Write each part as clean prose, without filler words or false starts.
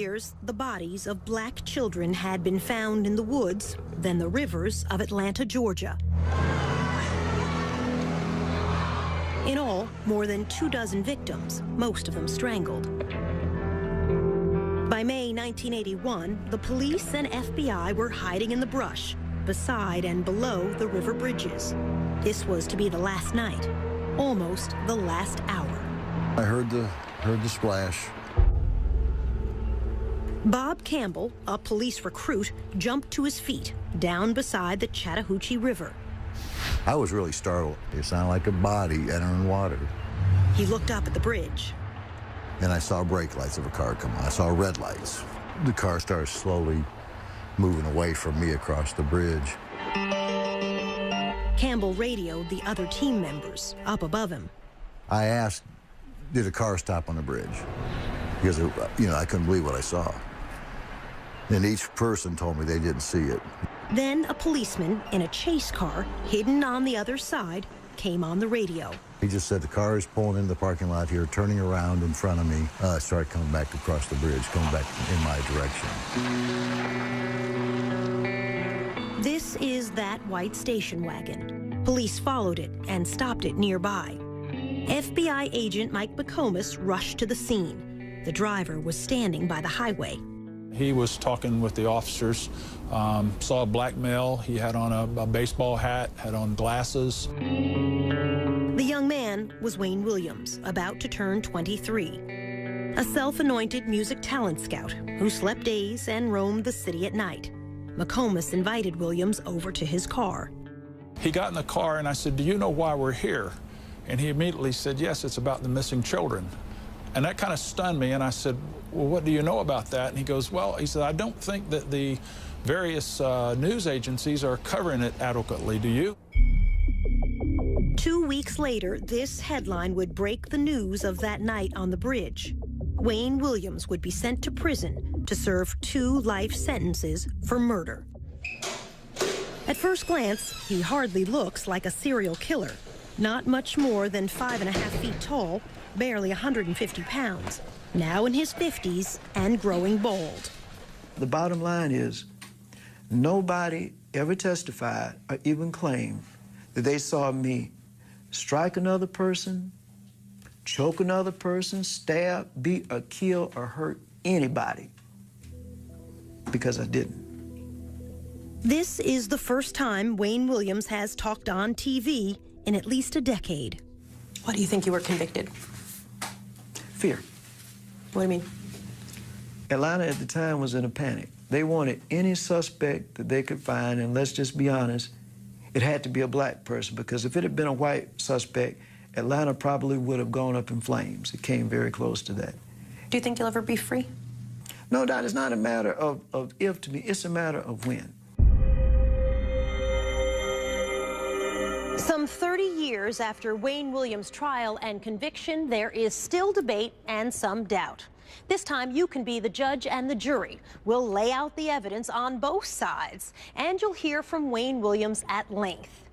years, the bodies of black children had been found in the woods, then the rivers of Atlanta, Georgia. In all, more than 24 victims, most of them strangled. By May 1981, the police and FBI were hiding in the brush, beside and below the river bridges. This was to be the last night, almost the last hour. I heard the splash. Bob Campbell, a police recruit, jumped to his feet, down beside the Chattahoochee River. I was really startled. It sounded like a body entering water. He looked up at the bridge. And I saw brake lights of a car come on. I saw red lights. The car started slowly moving away from me across the bridge. Campbell radioed the other team members up above him. I asked, did a car stop on the bridge? Because, I couldn't believe what I saw. And each person told me they didn't see it. Then a policeman in a chase car, hidden on the other side, came on the radio. He just said, the car is pulling into the parking lot here, turning around in front of me. Started coming back across the bridge, coming back in my direction. This is that white station wagon. Police followed it and stopped it nearby. FBI agent Mike McComas rushed to the scene. The driver was standing by the highway. He was talking with the officers, saw a black male. He had on a baseball hat, had on glasses. The young man was Wayne Williams, about to turn 23. A self-anointed music talent scout who slept days and roamed the city at night. McComas invited Williams over to his car. He got in the car and I said, do you know why we're here? And he immediately said, yes, it's about the missing children. And that kind of stunned me, and I said, well, what do you know about that? And he goes, well, he said, I don't think that the various news agencies are covering it adequately. Do you? 2 weeks later, this headline would break the news of that night on the bridge. Wayne Williams would be sent to prison to serve 2 life sentences for murder. At first glance, he hardly looks like a serial killer. Not much more than 5.5 feet tall, barely 150 pounds, now in his 50s and growing bald. The bottom line is, nobody ever testified or even claimed that they saw me strike another person, choke another person, stab, beat, or kill, or hurt anybody, because I didn't. This is the first time Wayne Williams has talked on TV in at least a decade. Why do you think you were convicted? Fear. What do you mean? Atlanta at the time was in a panic. They wanted any suspect that they could find, and let's just be honest, it had to be a black person, because if it had been a white suspect, Atlanta probably would have gone up in flames. It came very close to that. Do you think you'll ever be free? No, Dot, it's not a matter of if to me, it's a matter of when. Some 30 years after Wayne Williams' trial and conviction, there is still debate and some doubt. This time, you can be the judge and the jury. We'll lay out the evidence on both sides, and you'll hear from Wayne Williams at length.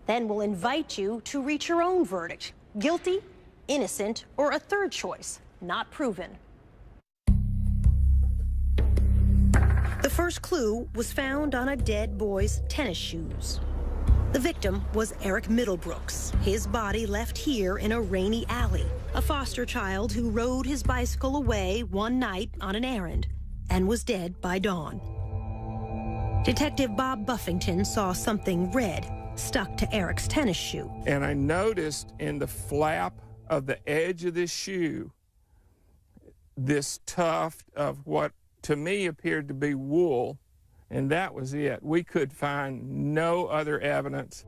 Then we'll invite you to reach your own verdict: guilty, innocent, or a third choice, not proven. The first clue was found on a dead boy's tennis shoes. The victim was Eric Middlebrooks, his body left here in a rainy alley, a foster child who rode his bicycle away one night on an errand and was dead by dawn. Detective Bob Buffington saw something red stuck to Eric's tennis shoe. And I noticed in the flap of the edge of this shoe, this tuft of what to me appeared to be wool. And that was it. We could find no other evidence.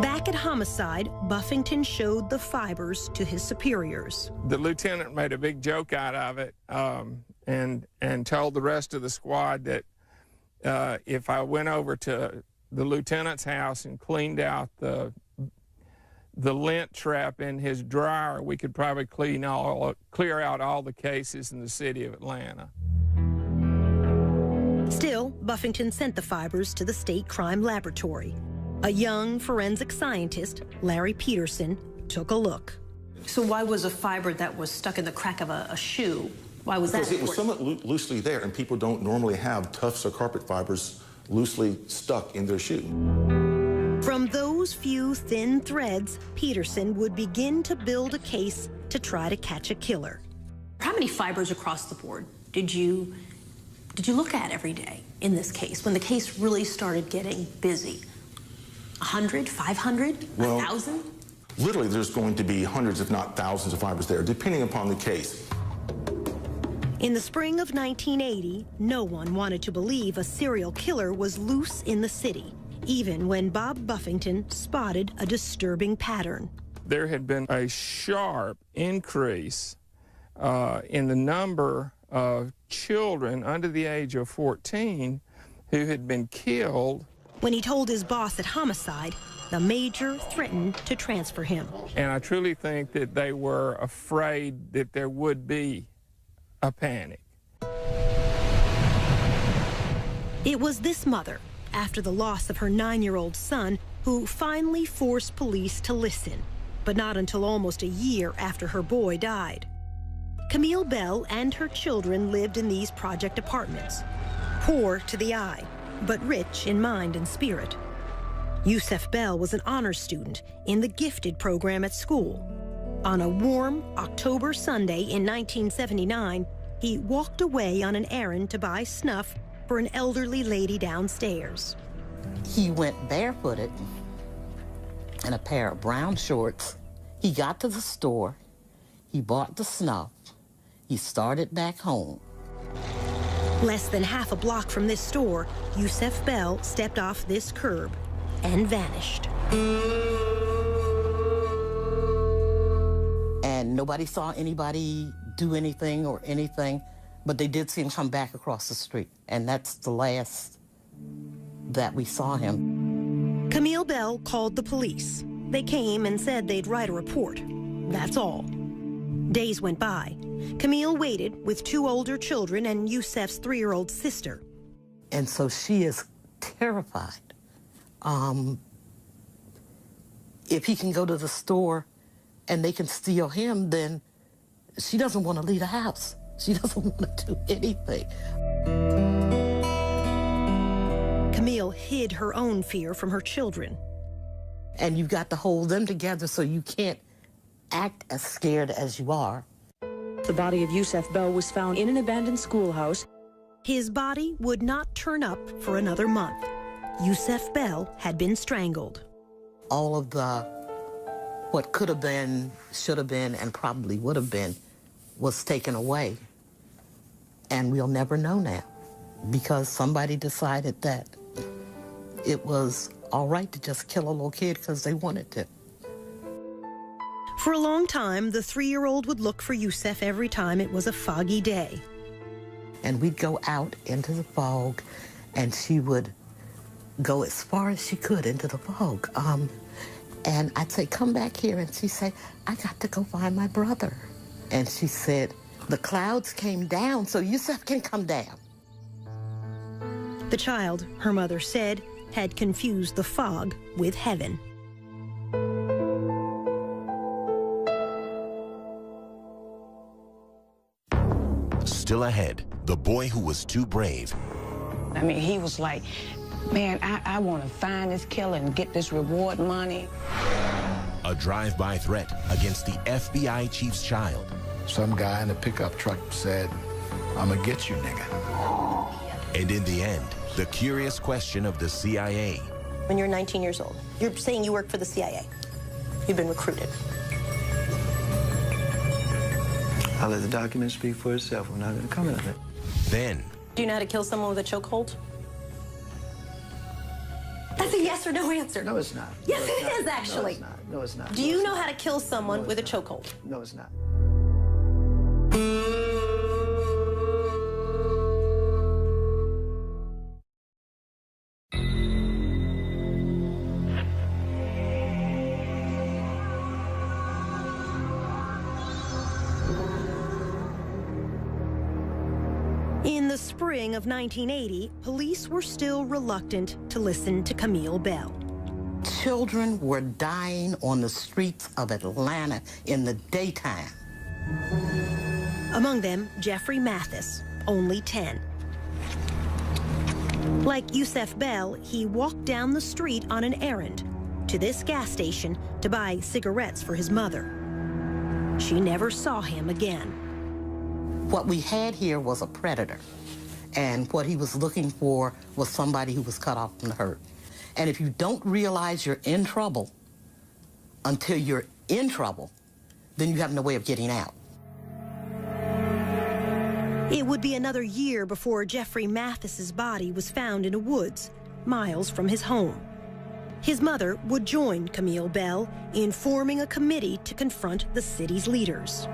Back at homicide, Buffington showed the fibers to his superiors. The lieutenant made a big joke out of it and told the rest of the squad that if I went over to the lieutenant's house and cleaned out the lint trap in his dryer, we could probably clear out all the cases in the city of Atlanta. Still, Buffington sent the fibers to the state crime laboratory. A young forensic scientist, Larry Peterson, took a look. So why was a fiber that was stuck in the crack of a shoe Why was that Because it was important? somewhat loosely there, and people don't normally have tufts or carpet fibers loosely stuck in their shoe. From those few thin threads, Peterson would begin to build a case to try to catch a killer. How many fibers across the board did you look at every day in this case, when the case really started getting busy? 100, 500, Well, 1,000? Literally, there's going to be hundreds, if not thousands of fibers there, depending upon the case. In the spring of 1980, no one wanted to believe a serial killer was loose in the city, even when Bob Buffington spotted a disturbing pattern. There had been a sharp increase in the number of children under the age of 14 who had been killed. When he told his boss at Homicide, the major threatened to transfer him. And I truly think that they were afraid that there would be a panic. It was this mother, after the loss of her 9-year-old son, who finally forced police to listen, but not until almost a year after her boy died. Camille Bell and her children lived in these project apartments, poor to the eye, but rich in mind and spirit. Yusef Bell was an honors student in the gifted program at school. On a warm October Sunday in 1979, he walked away on an errand to buy snuff for an elderly lady downstairs. He went barefooted in a pair of brown shorts. He got to the store, he bought the snuff, he started back home. Less than half a block from this store, Yusef Bell stepped off this curb and vanished. And nobody saw anybody do anything or anything, but they did see him come back across the street. And that's the last that we saw him. Camille Bell called the police. They came and said they'd write a report. That's all. Days went by. Camille waited with 2 older children and Yusef's 3-year-old sister. And so she is terrified. If he can go to the store and they can steal him, then she doesn't want to leave the house. She doesn't want to do anything. Camille hid her own fear from her children. And you've got to hold them together so you can't act as scared as you are. The body of Yusef Bell was found in an abandoned schoolhouse. His body would not turn up for another month. Yusef Bell had been strangled. All of what could have been, should have been, and probably would have been was taken away. And we'll never know now because somebody decided that it was all right to just kill a little kid because they wanted to. For a long time, the 3-year-old would look for Yusef every time it was a foggy day. And we'd go out into the fog, and she would go as far as she could into the fog. And I'd say, come back here, and she'd say, I got to go find my brother. And she said, the clouds came down, so Yusef can come down. The child, her mother said, had confused the fog with heaven. Still ahead, the boy who was too brave. I mean, he was like, man, I want to find this killer and get this reward money. A drive-by threat against the FBI chief's child. Some guy in a pickup truck said, I'm gonna get you, nigga. And in the end, the curious question of the CIA. When you're 19 years old, you're saying you work for the CIA. You've been recruited. I'll let the document speak for itself. I'm not going to comment on it. Then. Do you know how to kill someone with a chokehold? That's a yes or no answer. No, it's not. Yes, no, it not. is, actually. No, it's not. No, it's not. Do you know how to kill someone with a chokehold? No, it's not. In the spring of 1980, police were still reluctant to listen to Camille Bell. Children were dying on the streets of Atlanta in the daytime. Among them, Jeffrey Mathis, only 10. Like Yusef Bell, he walked down the street on an errand to this gas station to buy cigarettes for his mother. She never saw him again. What we had here was a predator, and what he was looking for was somebody who was cut off from the herd. And if you don't realize you're in trouble until you're in trouble, then you have no way of getting out. It would be another year before Jeffrey Mathis's body was found in a woods, miles from his home. His mother would join Camille Bell in forming a committee to confront the city's leaders.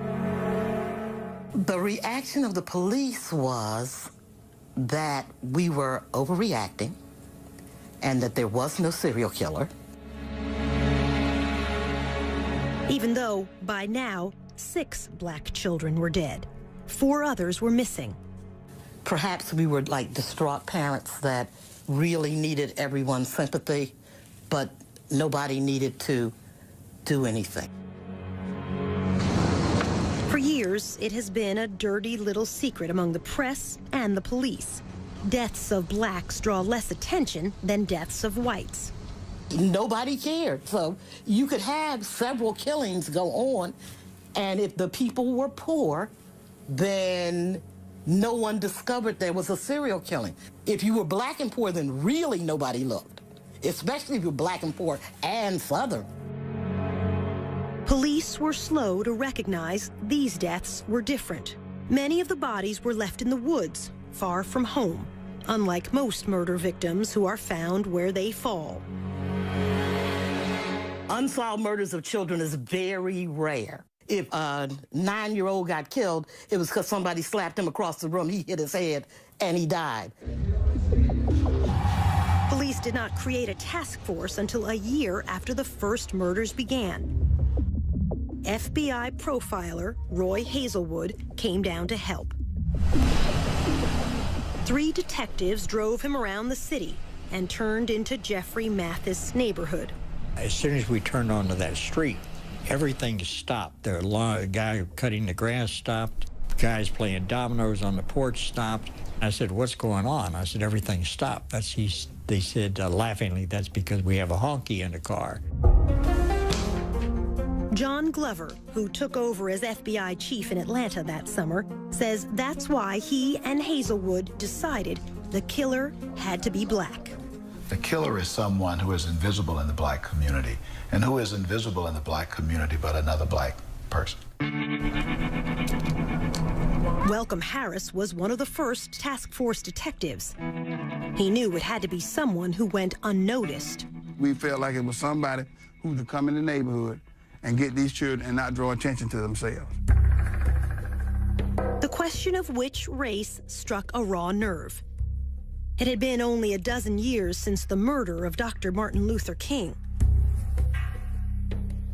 The reaction of the police was that we were overreacting and that there was no serial killer. Even though, by now, 6 black children were dead. 4 others were missing. Perhaps we were like distraught parents that really needed everyone's sympathy, but nobody needed to do anything. For years, it has been a dirty little secret among the press and the police. Deaths of blacks draw less attention than deaths of whites. Nobody cared. So you could have several killings go on, and if the people were poor, then no one discovered there was a serial killing. If you were black and poor, then really nobody looked, especially if you're black and poor and Southern. Police were slow to recognize these deaths were different. Many of the bodies were left in the woods, far from home, unlike most murder victims who are found where they fall. Unsolved murders of children is very rare. If a 9-year-old got killed, it was because somebody slapped him across the room, he hit his head, and he died. Police did not create a task force until a year after the first murders began. FBI profiler Roy Hazelwood came down to help. 3 detectives drove him around the city and turned into Jeffrey Mathis' neighborhood. As soon as we turned onto that street, everything stopped. The guy cutting the grass stopped. Guys playing dominoes on the porch stopped. I said, "What's going on?" I said, "Everything stopped." They said laughingly, "That's because we have a honky in the car." John Glover, who took over as FBI chief in Atlanta that summer, says that's why he and Hazelwood decided the killer had to be black. The killer is someone who is invisible in the black community. And who is invisible in the black community but another black person? Welcome Harris was one of the first task force detectives. He knew it had to be someone who went unnoticed. We felt like it was somebody who could come in the neighborhood and get these children and not draw attention to themselves. The question of which race struck a raw nerve. It had been only a dozen years since the murder of Dr. Martin Luther King.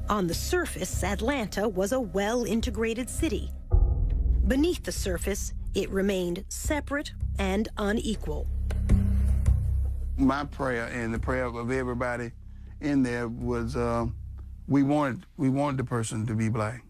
On the surface, Atlanta was a well-integrated city. Beneath the surface, it remained separate and unequal. My prayer and the prayer of everybody in there was we wanted the person to be black.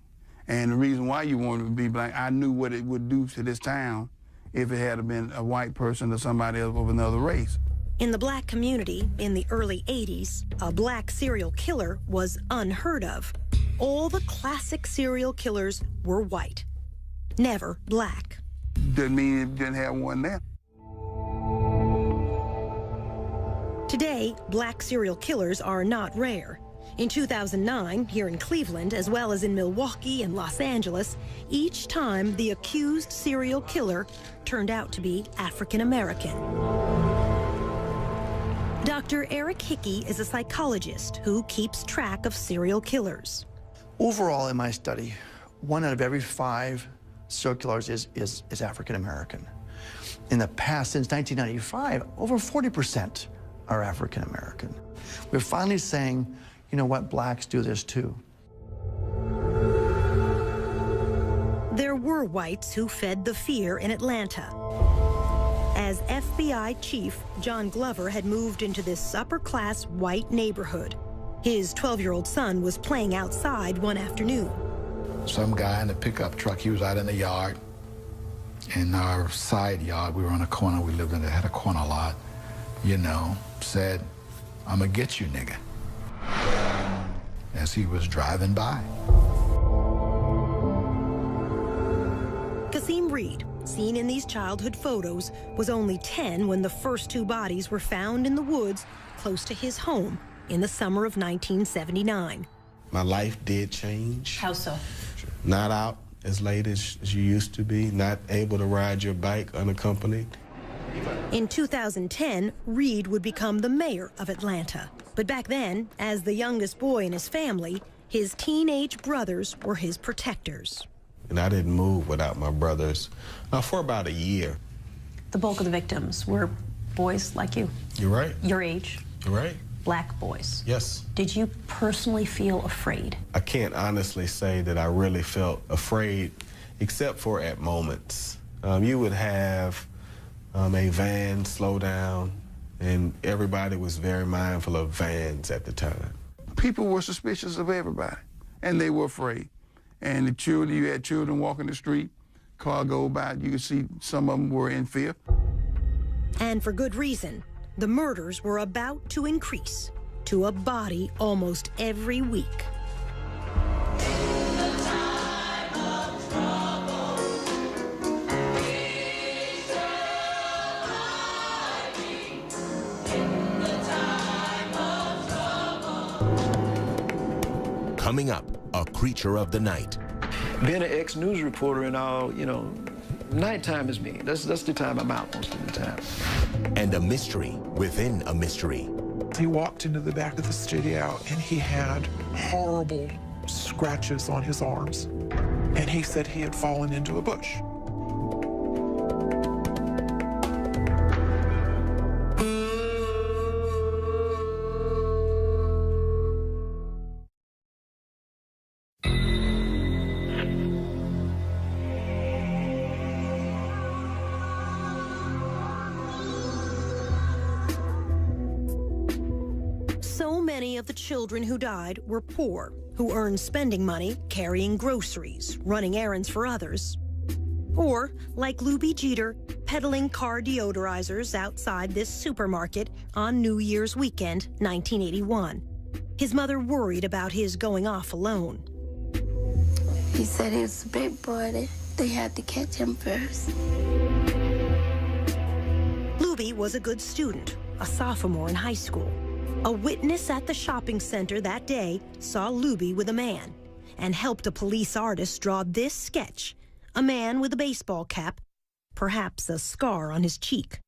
And the reason why you wanted to be black, I knew what it would do to this town if it had been a white person or somebody else of another race. In the black community in the early 80s, a black serial killer was unheard of. All the classic serial killers were white, never black. Doesn't mean it didn't have one there. Today, black serial killers are not rare. In 2009, here in Cleveland, as well as in Milwaukee and Los Angeles, each time the accused serial killer turned out to be African American. Dr. Eric Hickey is a psychologist who keeps track of serial killers. Overall, in my study, 1 out of every 5 serial killers is African American. In the past, since 1995, over 40% are African American. We're finally saying, you know what, blacks do this too. There were whites who fed the fear in Atlanta. As FBI chief, John Glover had moved into this upper-class white neighborhood. His 12-year-old son was playing outside one afternoon. Some guy in a pickup truck, he was out in the yard. in our side yard. We were on a corner. We lived in had a corner lot. You know, said, "I'm gonna get you, nigga," as he was driving by. Kasim Reed, seen in these childhood photos, was only 10 when the first two bodies were found in the woods close to his home in the summer of 1979. My life did change. How so? Not out as late as you used to be, not able to ride your bike unaccompanied. In 2010, Reed would become the mayor of Atlanta. But back then, as the youngest boy in his family, his teenage brothers were his protectors. And I didn't move without my brothers for about a year. The bulk of the victims were boys like you. You're right. Your age. You're right. Black boys. Yes. Did you personally feel afraid? I can't honestly say that I really felt afraid, except for at moments. You would have a van slow down, and everybody was very mindful of vans at the time. People were suspicious of everybody, and they were afraid. And the children, you had children walking the street, car go by, you could see some of them were in fear. And for good reason. The murders were about to increase to a body almost every week. Coming up, a creature of the night. Being an ex-news reporter and all, you know, nighttime is me. That's the time I'm out most of the time. And a mystery within a mystery. He walked into the back of the studio and he had horrible scratches on his arms. And he said he had fallen into a bush. Many of the children who died were poor, who earned spending money carrying groceries, running errands for others. Or, like Luby Jeter, peddling car deodorizers outside this supermarket on New Year's weekend, 1981. His mother worried about his going off alone. He said he was a big boy. They had to catch him first. Luby was a good student, a sophomore in high school. A witness at the shopping center that day saw Luby with a man and helped a police artist draw this sketch, a man with a baseball cap, perhaps a scar on his cheek.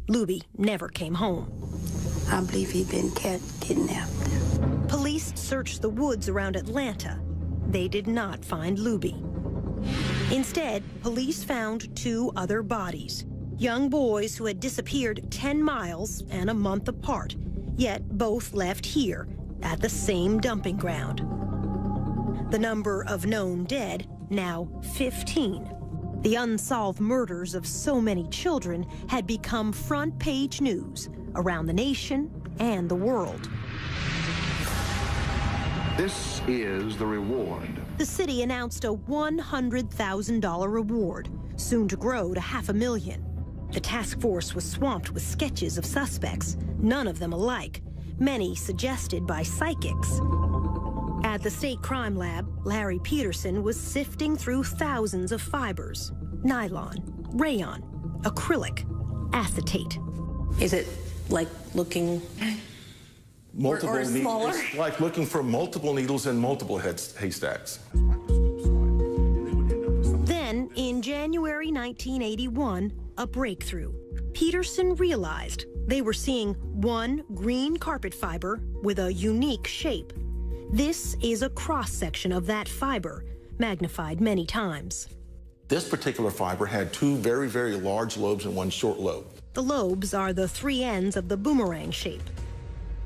Luby never came home. I believe he'd been kidnapped. Police searched the woods around Atlanta. They did not find Luby. Instead, police found two other bodies. Young boys who had disappeared 10 miles and a month apart, yet both left here at the same dumping ground. The number of known dead, now 15. The unsolved murders of so many children had become front-page news around the nation and the world. This is the reward. The city announced a $100,000 reward, soon to grow to $500,000. The task force was swamped with sketches of suspects, none of them alike, many suggested by psychics. At the state crime lab, Larry Peterson was sifting through thousands of fibers: nylon, rayon, acrylic, acetate. Is it like looking multiple or smaller? It's like looking for multiple needles in multiple haystacks. Then, in January 1981, a breakthrough. Peterson realized they were seeing one green carpet fiber with a unique shape. This is a cross-section of that fiber, magnified many times. This particular fiber had two very, very large lobes and one short lobe. The lobes are the three ends of the boomerang shape.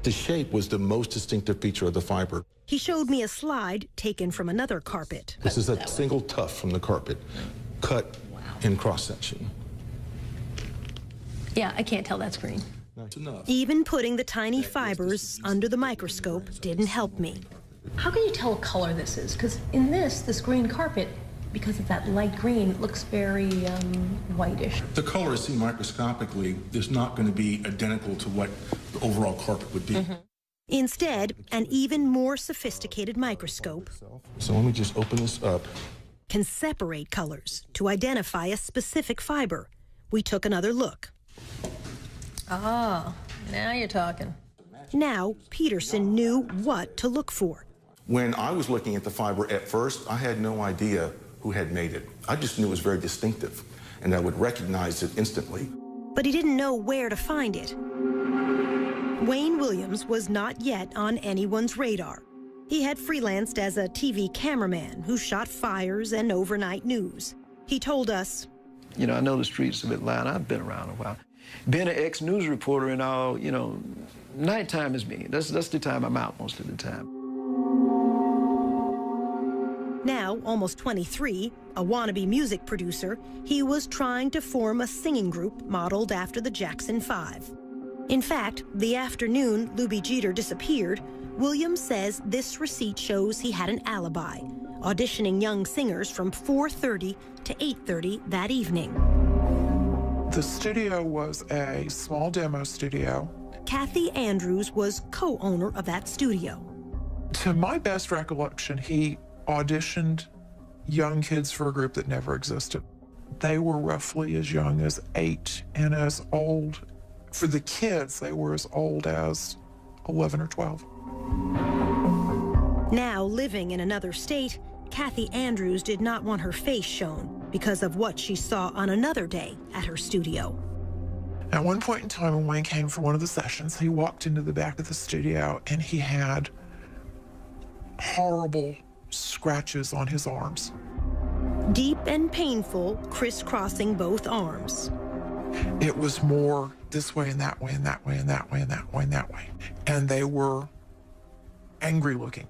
The shape was the most distinctive feature of the fiber. He showed me a slide taken from another carpet. This is a single tuft from the carpet, cut in cross-section. Yeah, I can't tell that's green. That's enough. Even putting the tiny fibers under the microscope didn't help me. How can you tell what color this is? Because in this green carpet, because of that light green, it looks very whitish. The color is seen microscopically is not going to be identical to what the overall carpet would be. Instead, an even more sophisticated microscope So let me just open this up. can separate colors to identify a specific fiber. We took another look. Oh, now you're talking. Now, Peterson knew what to look for. When I was looking at the fiber at first, I had no idea who had made it. I just knew it was very distinctive, and I would recognize it instantly. But he didn't know where to find it. Wayne Williams was not yet on anyone's radar. He had freelanced as a TV cameraman who shot fires and overnight news. He told us, You know, I know the streets of Atlanta. I've been around a while. Being an ex-news reporter and all, you know, nighttime is me. That's the time I'm out most of the time. now almost 23, a wannabe music producer, he was trying to form a singing group modeled after the Jackson 5. In fact, the afternoon Lubie Jeter disappeared, Williams says this receipt shows he had an alibi, auditioning young singers from 4:30 to 8:30 that evening. The studio was a small demo studio. Kathy Andrews was co-owner of that studio. To my best recollection, he auditioned young kids for a group that never existed. They were roughly as young as 8 and as old, for the kids, they were as old as 11 or 12. Now living in another state, Kathy Andrews did not want her face shown because of what she saw on another day at her studio. At one point in time, when Wayne came for one of the sessions, he walked into the back of the studio and he had horrible scratches on his arms. Deep and painful, crisscrossing both arms. It was more this way and that way and that way and that way and that way and that way. And they were angry looking.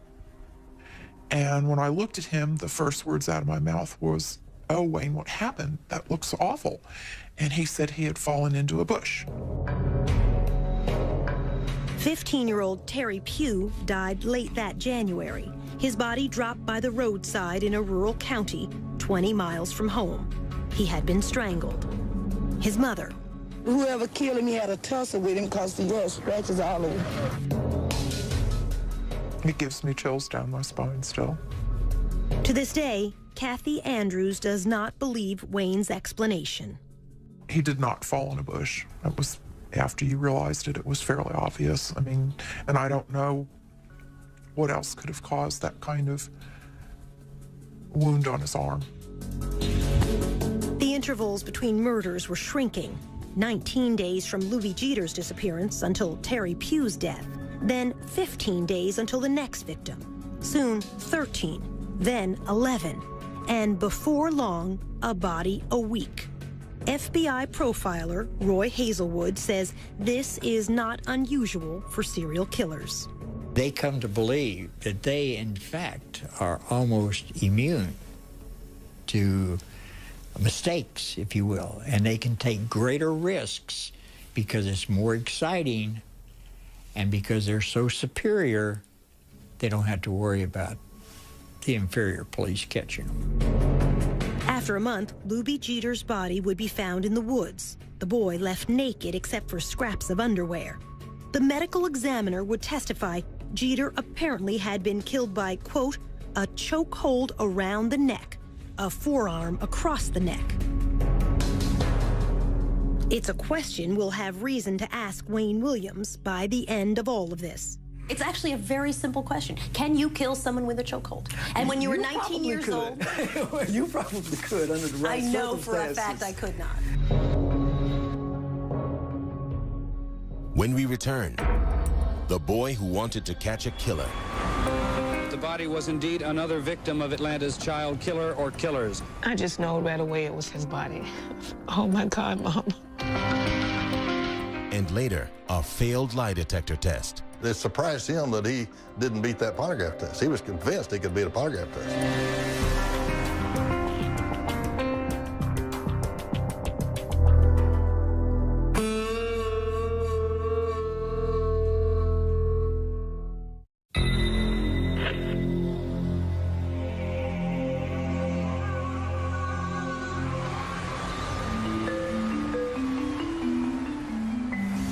And when I looked at him, the first words out of my mouth was, "Oh, Wayne, what happened? That looks awful." And he said he had fallen into a bush. 15-year-old Terry Pugh died late that January. His body dropped by the roadside in a rural county 20 miles from home. He had been strangled. His mother. Whoever killed him, he had a tussle with him because he had scratches all over. It gives me chills down my spine still. To this day, Kathy Andrews does not believe Wayne's explanation. He did not fall in a bush. It was, after you realized it, it was fairly obvious. I mean, and I don't know what else could have caused that kind of wound on his arm. The intervals between murders were shrinking. 19 days from Lubie Jeter's disappearance until Terry Pugh's death. Then 15 days until the next victim. Soon 13, then 11. And before long, a body a week. FBI profiler Roy Hazelwood says this is not unusual for serial killers. They come to believe that they, in fact, are almost immune to mistakes, if you will, and they can take greater risks because it's more exciting, and because they're so superior, they don't have to worry about the inferior police catching them. After a month, Lubie Jeter's body would be found in the woods, the boy left naked except for scraps of underwear. The medical examiner would testify Jeter apparently had been killed by, quote, a chokehold around the neck, a forearm across the neck. It's a question we'll have reason to ask Wayne Williams by the end of all of this. It's actually a very simple question. Can you kill someone with a chokehold? And when you were 19 years old... You probably could under the right circumstances. I know for a fact I could not. When we return, the boy who wanted to catch a killer. The body was indeed another victim of Atlanta's child killer or killers. I just know right away it was his body. Oh my God, Mom. And later, a failed lie detector test. It surprised him that he didn't beat that polygraph test. He was convinced he could beat a polygraph test.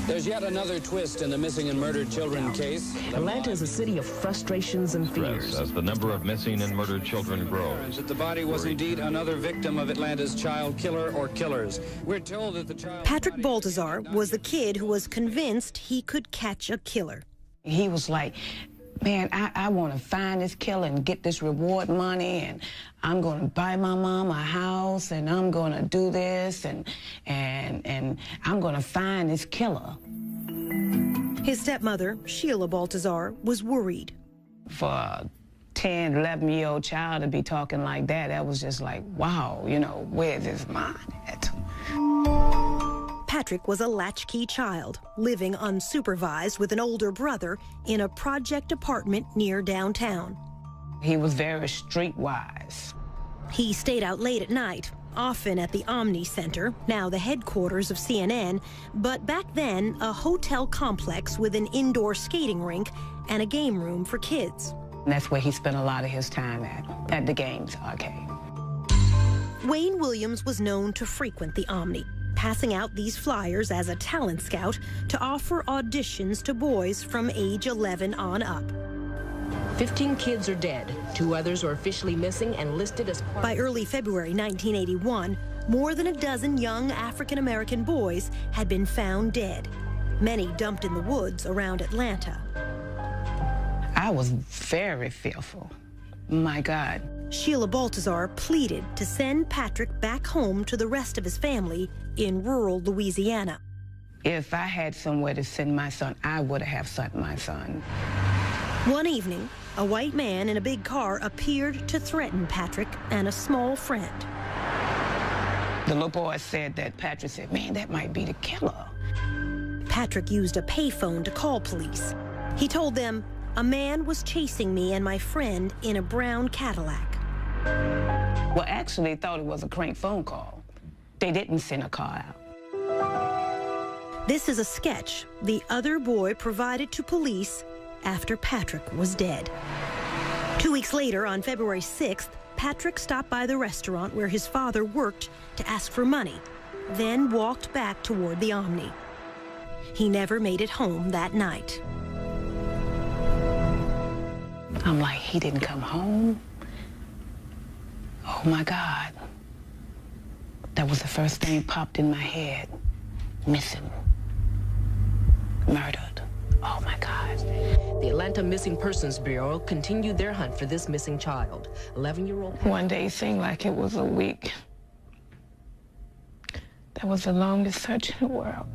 There's yet another twist in the missing and murdered children case. Atlanta is a city of frustrations and fears. As the number of missing and murdered children grows. That the body was indeed another victim of Atlanta's child killer or killers. We're told that the child... Patrick Baltazar was the kid who was convinced he could catch a killer. He was like, man, I want to find this killer and get this reward money, and I'm going to buy my mom a house, and I'm going to do this, and I'm going to find this killer. His stepmother, Sheila Baltazar, was worried. For a 10, 11-year-old child to be talking like that, that was just like, wow, you know, where's his mind at? Patrick was a latchkey child, living unsupervised with an older brother in a project apartment near downtown. He was very streetwise. He stayed out late at night, often at the Omni Center, now the headquarters of CNN, but back then a hotel complex with an indoor skating rink and a game room for kids. And that's where he spent a lot of his time at the games arcade. Wayne Williams was known to frequent the Omni, passing out these flyers as a talent scout to offer auditions to boys from age 11 on up. 15 kids are dead. 2 others are officially missing and listed as part... By early February 1981, more than a dozen young African-American boys had been found dead, many dumped in the woods around Atlanta. I was very fearful. My God. Sheila Baltazar pleaded to send Patrick back home to the rest of his family in rural Louisiana. If I had somewhere to send my son, I would have sent my son. One evening, a white man in a big car appeared to threaten Patrick and a small friend. The little boy said that Patrick said, man, that might be the killer. Patrick used a payphone to call police. He told them, a man was chasing me and my friend in a brown Cadillac. Well, actually, they thought it was a crank phone call. They didn't send a car out. This is a sketch the other boy provided to police after Patrick was dead. 2 weeks later, on February 6th, Patrick stopped by the restaurant where his father worked to ask for money, then walked back toward the Omni. He never made it home that night. I'm like, he didn't come home? Oh, my God. That was the first thing popped in my head. Missing. Murdered. Oh, my God. The Atlanta Missing Persons Bureau continued their hunt for this missing child. 11-year-old... One day it seemed like it was a week. That was the longest search in the world.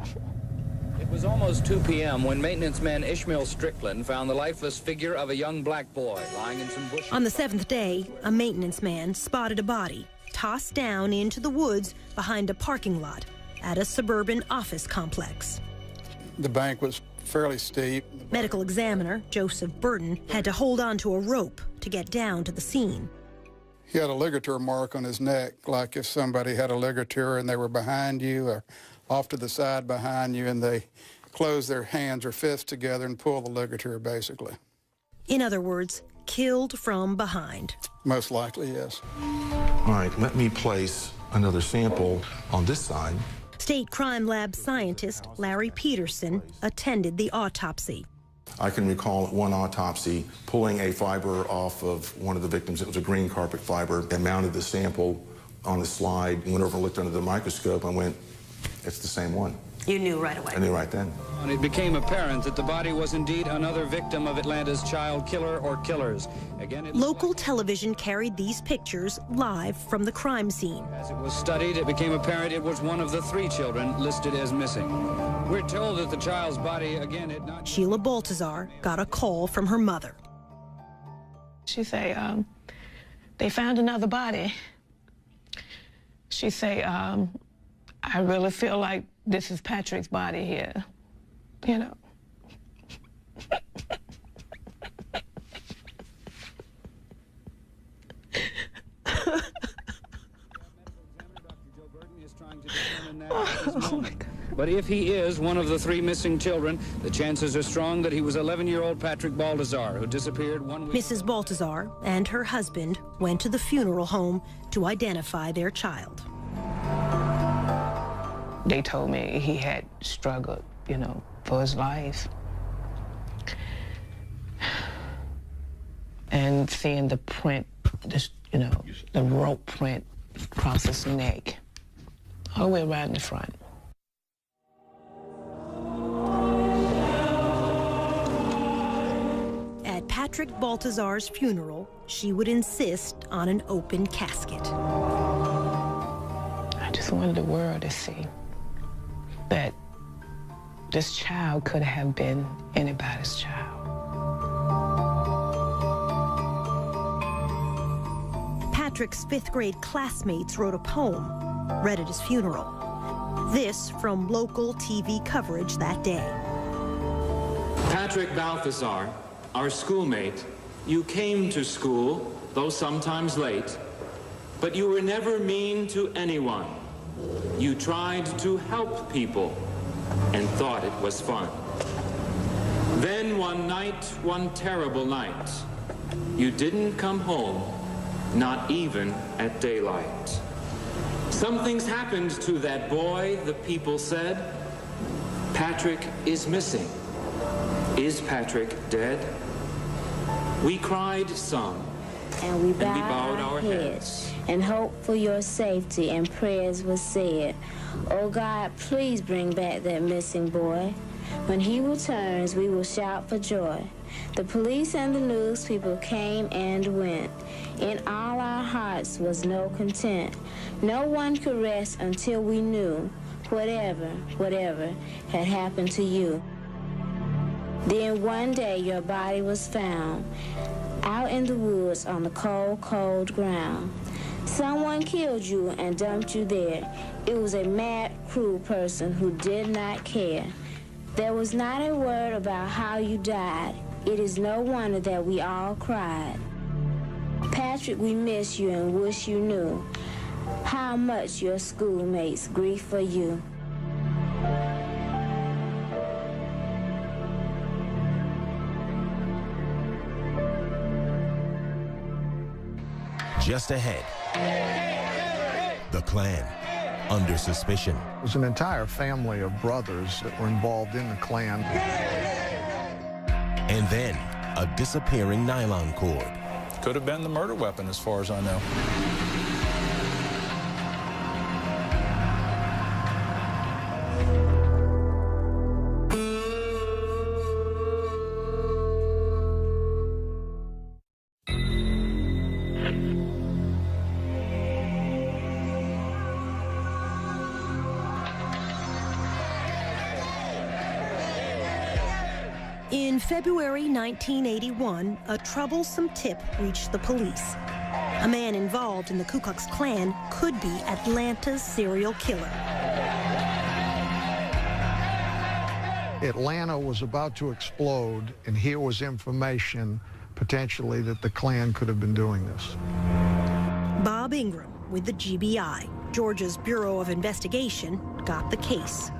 It was almost 2 p.m. when maintenance man Ishmael Strickland found the lifeless figure of a young black boy lying in some bushes. On the 7th day, a maintenance man spotted a body tossed down into the woods behind a parking lot at a suburban office complex. The bank was fairly steep. Medical examiner Joseph Burton had to hold on to a rope to get down to the scene. He had a ligature mark on his neck, like if somebody had a ligature and they were behind you or off to the side behind you, and they close their hands or fists together and pull the ligature, basically. In other words, killed from behind. Most likely, yes. All right, let me place another sample on this side. State Crime Lab scientist Larry Peterson attended the autopsy. I can recall at one autopsy pulling a fiber off of one of the victims. It was a green carpet fiber, and mounted the sample on the slide, went over and looked under the microscope and went, it's the same one. You knew right away. I knew right then. And it became apparent that the body was indeed another victim of Atlanta's child killer or killers. Again, local television carried these pictures live from the crime scene. As it was studied, it became apparent it was one of the 3 children listed as missing. We're told that the child's body, again, had not... Sheila Baltazar got a call from her mother. She say, they found another body. She say, I really feel like this is Patrick's body here, you know. Oh my God. But if he is one of the 3 missing children, the chances are strong that he was 11-year-old Patrick Baltazar, who disappeared 1 week. Mrs. Baltazar and her husband went to the funeral home to identify their child. They told me he had struggled you know, for his life. And seeing the print, you know, the rope print across his neck, all the way around the front. At Patrick Baltazar's funeral, she would insist on an open casket. I just wanted the world to see that this child could have been anybody's child. Patrick's fifth-grade classmates wrote a poem, read at his funeral. This from local TV coverage that day. Patrick Balthazar, our schoolmate, you came to school, though sometimes late, but you were never mean to anyone. You tried to help people and thought it was fun. Then one night, one terrible night, you didn't come home, not even at daylight. Something's happened to that boy, the people said. Patrick is missing. Is Patrick dead? We cried some, and we bowed our heads, and hoped for your safety, and prayers were said. Oh God, please bring back that missing boy. When he returns, we will shout for joy. The police and the news people came and went. In all our hearts was no content. No one could rest until we knew whatever had happened to you. Then one day your body was found out in the woods on the cold, cold ground. Someone killed you and dumped you there. It was a mad, cruel person who did not care. There was not a word about how you died. It is no wonder that we all cried. Patrick, we miss you and wish you knew how much your schoolmates grieve for you. Just ahead, the Klan under suspicion. It was an entire family of brothers that were involved in the Klan. And then, a disappearing nylon cord. Could have been the murder weapon, as far as I know. In February 1981, a troublesome tip reached the police. A man involved in the Ku Klux Klan could be Atlanta's serial killer. Atlanta was about to explode, and here was information potentially that the Klan could have been doing this. Bob Ingram with the GBI, Georgia's Bureau of Investigation, got the case.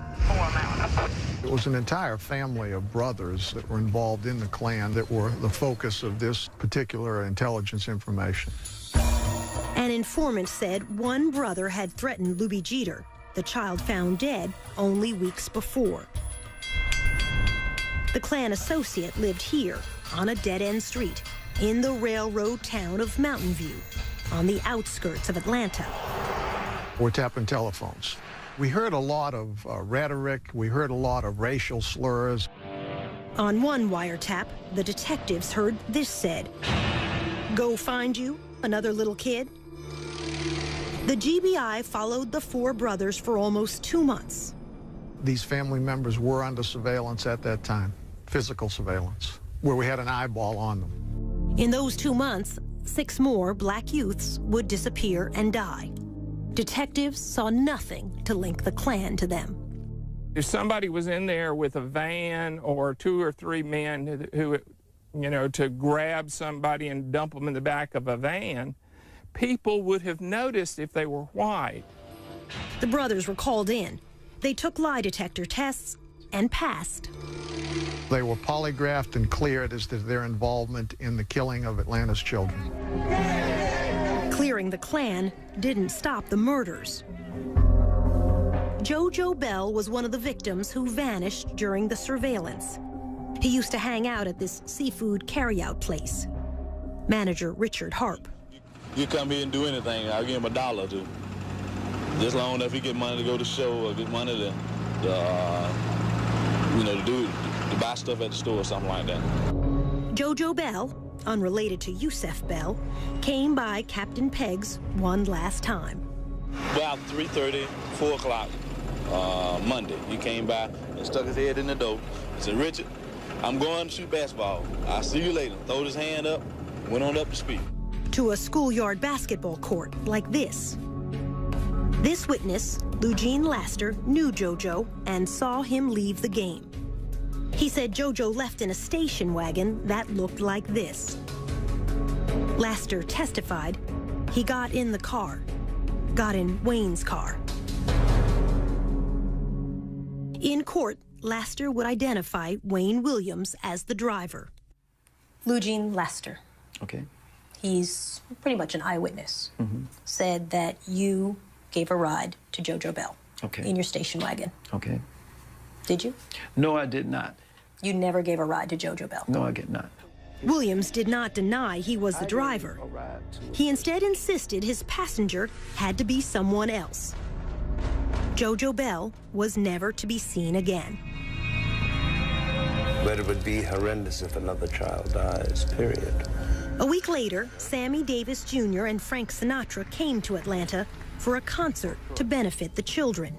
It was an entire family of brothers that were involved in the Klan that were the focus of this particular intelligence information. An informant said one brother had threatened Luby Jeter, the child found dead only weeks before. The Klan associate lived here on a dead-end street in the railroad town of Mountain View, on the outskirts of Atlanta. We're tapping telephones. We heard a lot of rhetoric. We heard a lot of racial slurs. On one wiretap, the detectives heard this said, "Go find you another little kid." The GBI followed the four brothers for almost 2 months. These family members were under surveillance at that time, physical surveillance, where we had an eyeball on them. In those 2 months, 6 more black youths would disappear and die. Detectives saw nothing to link the Klan to them. If somebody was in there with a van or 2 or 3 men who, you know, to grab somebody and dump them in the back of a van, people would have noticed if they were white. The brothers were called in. They took lie detector tests and passed. They were polygraphed and cleared as to their involvement in the killing of Atlanta's children. Clearing the Klan didn't stop the murders. JoJo Bell was one of the victims who vanished during the surveillance. He used to hang out at this seafood carryout place. Manager Richard Harp. You come here and do anything, I'll give him $1 or $2. Just long enough he get money to go to show or get money to buy stuff at the store or something like that. JoJo Bell, unrelated to Yusef Bell, came by Captain Pegg's one last time. About 3:30, 4 o'clock Monday, he came by and stuck his head in the door. He said, "Richard, I'm going to shoot basketball. I'll see you later." Throwed his hand up, went on up to speak. To a schoolyard basketball court like this. This witness, Eugene Laster, knew JoJo and saw him leave the game. He said JoJo left in a station wagon that looked like this. Laster testified he got in the car, got in Wayne's car. In court, Laster would identify Wayne Williams as the driver. Eugene Laster. Okay. He's pretty much an eyewitness. Said that you gave a ride to JoJo Bell in your station wagon. Okay. Did you? No, I did not. You never gave a ride to JoJo Bell? No, I did not. Williams did not deny he was the driver. He instead insisted his passenger had to be someone else. JoJo Bell was never to be seen again. But it would be horrendous if another child dies, period. A week later, Sammy Davis Jr. and Frank Sinatra came to Atlanta for a concert to benefit the children.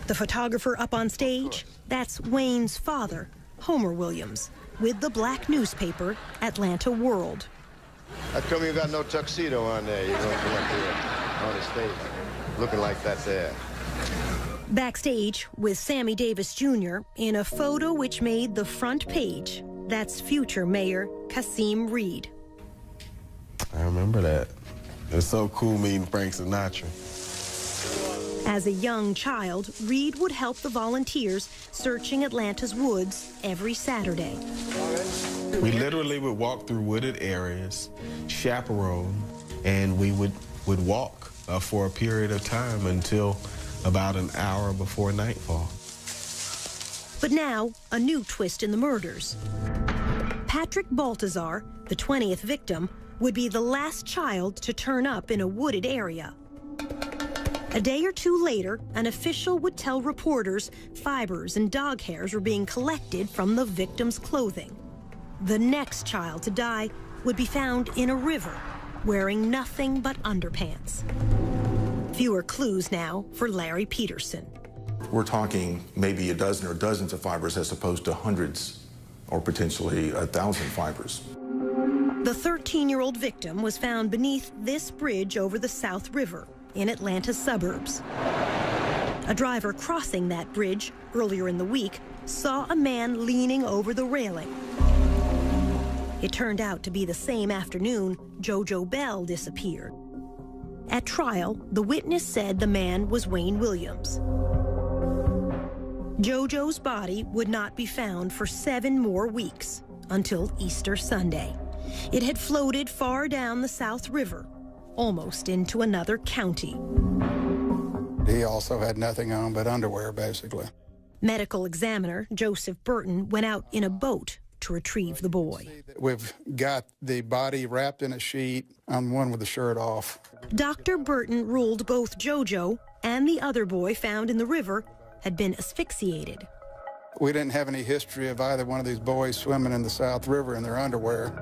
The photographer up on stage, that's Wayne's father, Homer Williams, with the black newspaper Atlanta World. How come you got no tuxedo on there? You're going to come up here on the stage looking like that there. Backstage with Sammy Davis Jr. in a photo which made the front page, that's future Mayor Kasim Reed. I remember that. It was so cool meeting Frank Sinatra. As a young child, Reed would help the volunteers searching Atlanta's woods every Saturday. We literally would walk through wooded areas, chaperone, and we would walk for a period of time until about an hour before nightfall. But now, a new twist in the murders. Patrick Baltazar, the 20th victim, would be the last child to turn up in a wooded area. A day or two later, an official would tell reporters fibers and dog hairs were being collected from the victim's clothing. The next child to die would be found in a river, wearing nothing but underpants. Fewer clues now for Larry Peterson. We're talking maybe a dozen or dozens of fibers as opposed to hundreds or potentially 1,000 fibers. The 13-year-old victim was found beneath this bridge over the South River in Atlanta's suburbs. A driver crossing that bridge earlier in the week saw a man leaning over the railing. It turned out to be the same afternoon JoJo Bell disappeared. At trial, the witness said the man was Wayne Williams. JoJo's body would not be found for 7 more weeks, until Easter Sunday. It had floated far down the South River, almost into another county. He also had nothing on but underwear, basically. Medical examiner Joseph Burton went out in a boat to retrieve the boy. We've got the body wrapped in a sheet, on one with the shirt off. Dr. Burton ruled both JoJo and the other boy found in the river had been asphyxiated. We didn't have any history of either one of these boys swimming in the South River in their underwear.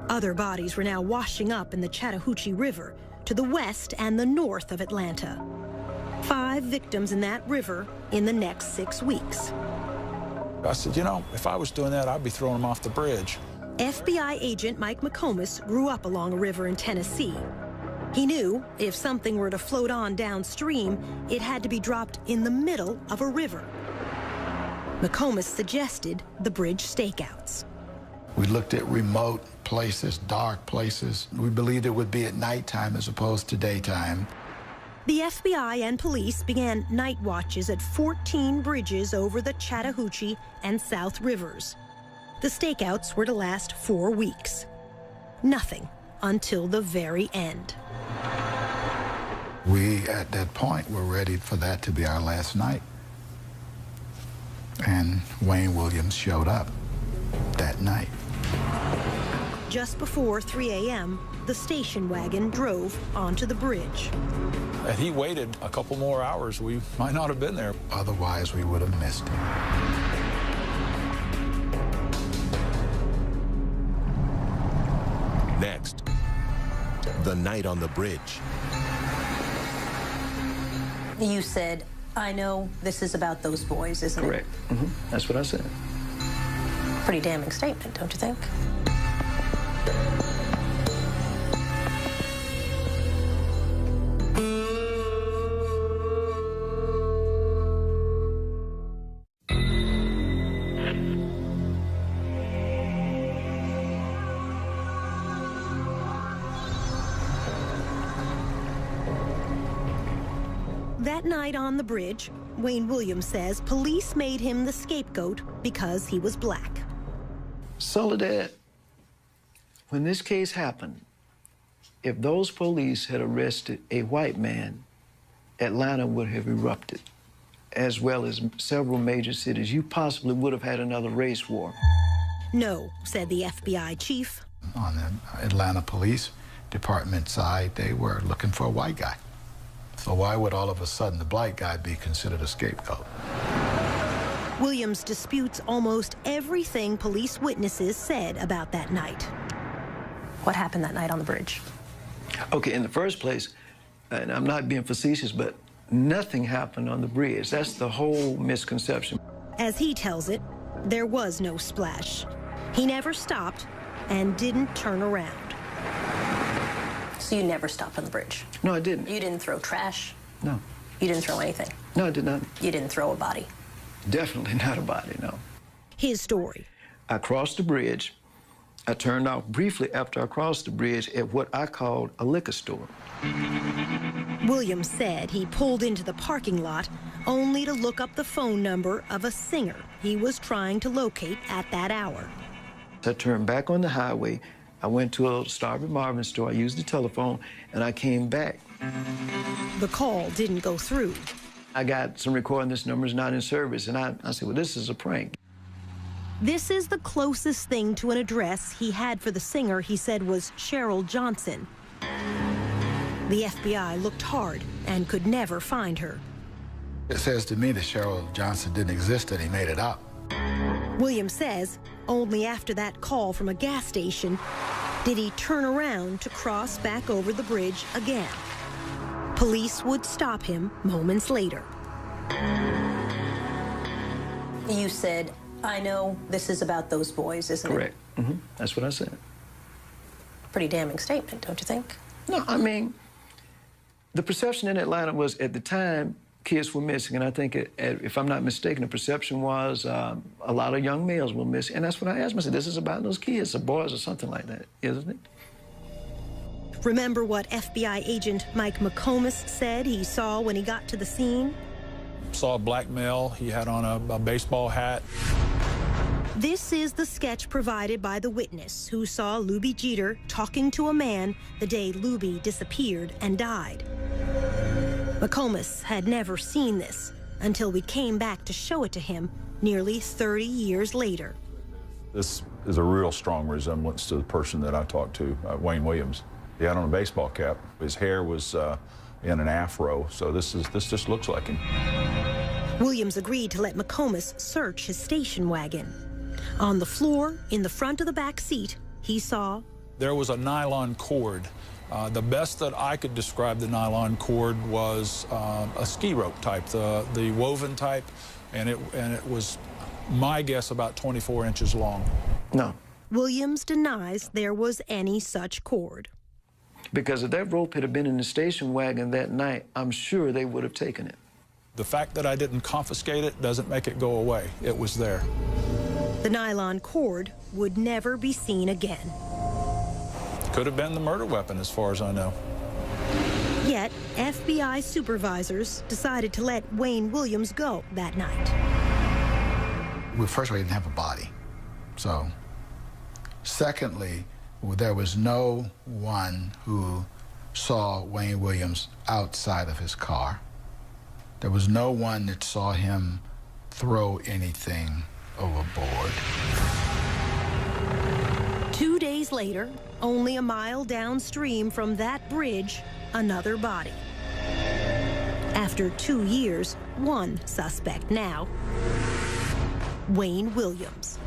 Other bodies were now washing up in the Chattahoochee River to the west and the north of Atlanta. 5 victims in that river in the next 6 weeks. I said, you know, if I was doing that, I'd be throwing them off the bridge. FBI agent Mike McComas grew up along a river in Tennessee. He knew if something were to float on downstream, it had to be dropped in the middle of a river. McComas suggested the bridge stakeouts. We looked at remote places, dark places. We believed it would be at nighttime as opposed to daytime. The FBI and police began night watches at 14 bridges over the Chattahoochee and South Rivers. The stakeouts were to last 4 weeks. Nothing until the very end. We, at that point, were ready for that to be our last night. And Wayne Williams showed up that night. Just before 3 a.m., the station wagon drove onto the bridge. Had he waited a couple more hours, we might not have been there. Otherwise, we would have missed him. Next, the night on the bridge. You said, I know this is about those boys, isn't Correct. it? Mm-hmm. That's what I said. Pretty damning statement, don't you think? That night on the bridge, Wayne Williams says police made him the scapegoat because he was black. Soledad, when this case happened, if those police had arrested a white man, Atlanta would have erupted, as well as several major cities. You possibly would have had another race war. No, said the FBI chief. On the Atlanta Police Department side, they were looking for a white guy. So why would all of a sudden the black guy be considered a scapegoat? Williams disputes almost everything police witnesses said about that night. What happened that night on the bridge? Okay, in the first place, and I'm not being facetious, but nothing happened on the bridge. That's the whole misconception. As he tells it, there was no splash. He never stopped and didn't turn around. So you never stopped on the bridge? No, I didn't. You didn't throw trash? No. You didn't throw anything? No, I did not. You didn't throw a body? Definitely not a body, no. His story. I crossed the bridge. I turned off briefly after I crossed the bridge at what I called a liquor store. Williams said he pulled into the parking lot only to look up the phone number of a singer he was trying to locate at that hour. I turned back on the highway. I went to a Starving Marvin store. I used the telephone, and I came back. The call didn't go through. I got some recording, this number's not in service, and I said, well, this is a prank. This is the closest thing to an address he had for the singer he said was Cheryl Johnson. The FBI looked hard and could never find her. It says to me that Cheryl Johnson didn't exist, and he made it up. Williams says only after that call from a gas station did he turn around to cross back over the bridge again. Police would stop him moments later. You said, I know this is about those boys, isn't it? Correct. Mm-hmm. That's what I said. Pretty damning statement, don't you think? No, I mean, the perception in Atlanta was, at the time, kids were missing, and I think, if I'm not mistaken, the perception was a lot of young males were missing, and that's what I asked myself, this is about those kids, the boys or something like that, isn't it? Remember what FBI agent Mike McComas said he saw when he got to the scene? Saw a black male. He had on a baseball hat. This is the sketch provided by the witness who saw Luby Jeter talking to a man the day Luby disappeared and died. McComas had never seen this until we came back to show it to him nearly 30 years later. This is a real strong resemblance to the person that I talked to, Wayne Williams. He had on a baseball cap. His hair was in an afro, so this just looks like him. Williams agreed to let McComas search his station wagon. On the floor, in the front of the back seat, he saw... There was a nylon cord. The best that I could describe the nylon cord was a ski rope type, the woven type, and it was, my guess, about 24 inches long. No. Williams denies there was any such cord. Because if that rope had been in the station wagon that night, I'm sure they would have taken it. The fact that I didn't confiscate it doesn't make it go away. It was there. The nylon cord would never be seen again. Could have been the murder weapon, as far as I know. Yet, FBI supervisors decided to let Wayne Williams go that night. Well, first of all, he didn't have a body. So, secondly, there was no one who saw Wayne Williams outside of his car. There was no one that saw him throw anything overboard. 2 days later, only a mile downstream from that bridge, another body. After 2 years, one suspect now, Wayne Williams.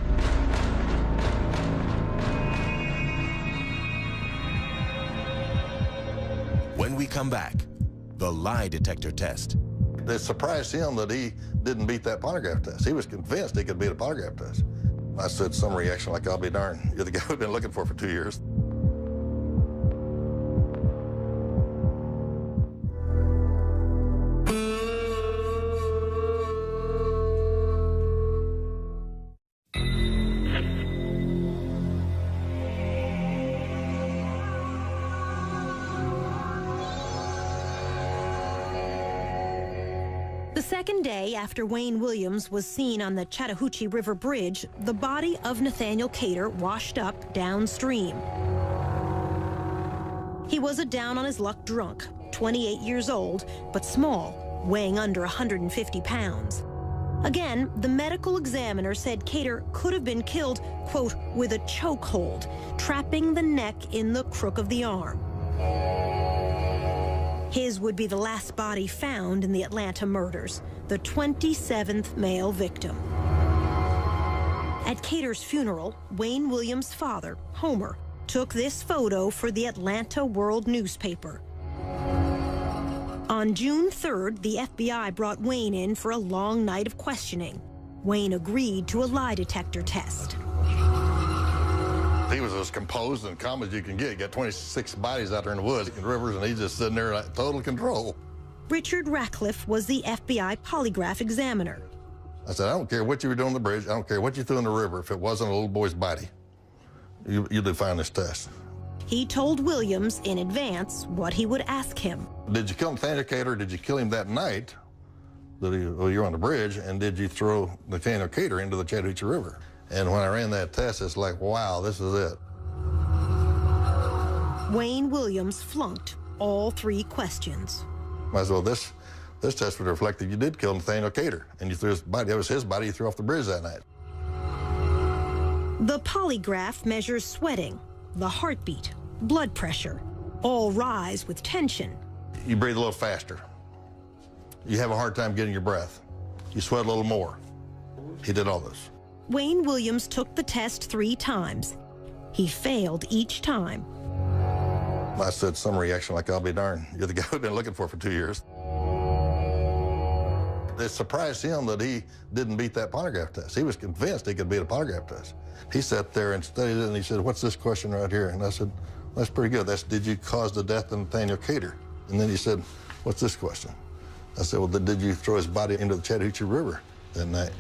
When we come back, the lie detector test. It surprised him that he didn't beat that polygraph test. He was convinced he could beat a polygraph test. I said some reaction like, I'll be darned. You're the guy we've been looking for 2 years. The second day after Wayne Williams was seen on the Chattahoochee River Bridge, the body of Nathaniel Cater washed up downstream. He was a down-on-his-luck drunk, 28 years old, but small, weighing under 150 pounds. Again, the medical examiner said Cater could have been killed, quote, with a chokehold, trapping the neck in the crook of the arm. His would be the last body found in the Atlanta murders, the 27th male victim. At Cater's funeral, Wayne Williams' father, Homer, took this photo for the Atlanta World newspaper. On June 3rd, the FBI brought Wayne in for a long night of questioning. Wayne agreed to a lie detector test. He was as composed and calm as you can get. You got 26 bodies out there in the woods and rivers, and he's just sitting there in total control. Richard Ratcliffe was the FBI polygraph examiner. I said, I don't care what you were doing on the bridge. I don't care what you threw in the river. If it wasn't a little boy's body, you do fine this test. He told Williams in advance what he would ask him. Did you kill Nathaniel Cater? Did you kill him that night that you were on the bridge? And did you throw Nathaniel Cater into the Chattahoochee River? And when I ran that test, it's like, wow, this is it. Wayne Williams flunked all 3 questions. Might as well, this test would reflect that you did kill Nathaniel Cater, and you threw his body, that was his body you threw off the bridge that night. The polygraph measures sweating, the heartbeat, blood pressure, all rise with tension. You breathe a little faster. You have a hard time getting your breath. You sweat a little more. He did all this. Wayne Williams took the test 3 times. He failed each time. I said some reaction like, I'll be darned. You're the guy we've been looking for 2 years. It surprised him that he didn't beat that polygraph test. He was convinced he could beat a polygraph test. He sat there and studied it, and he said, what's this question right here? And I said, that's pretty good. That's, did you cause the death of Nathaniel Cater? And then he said, what's this question? I said, well, did you throw his body into the Chattahoochee River that night?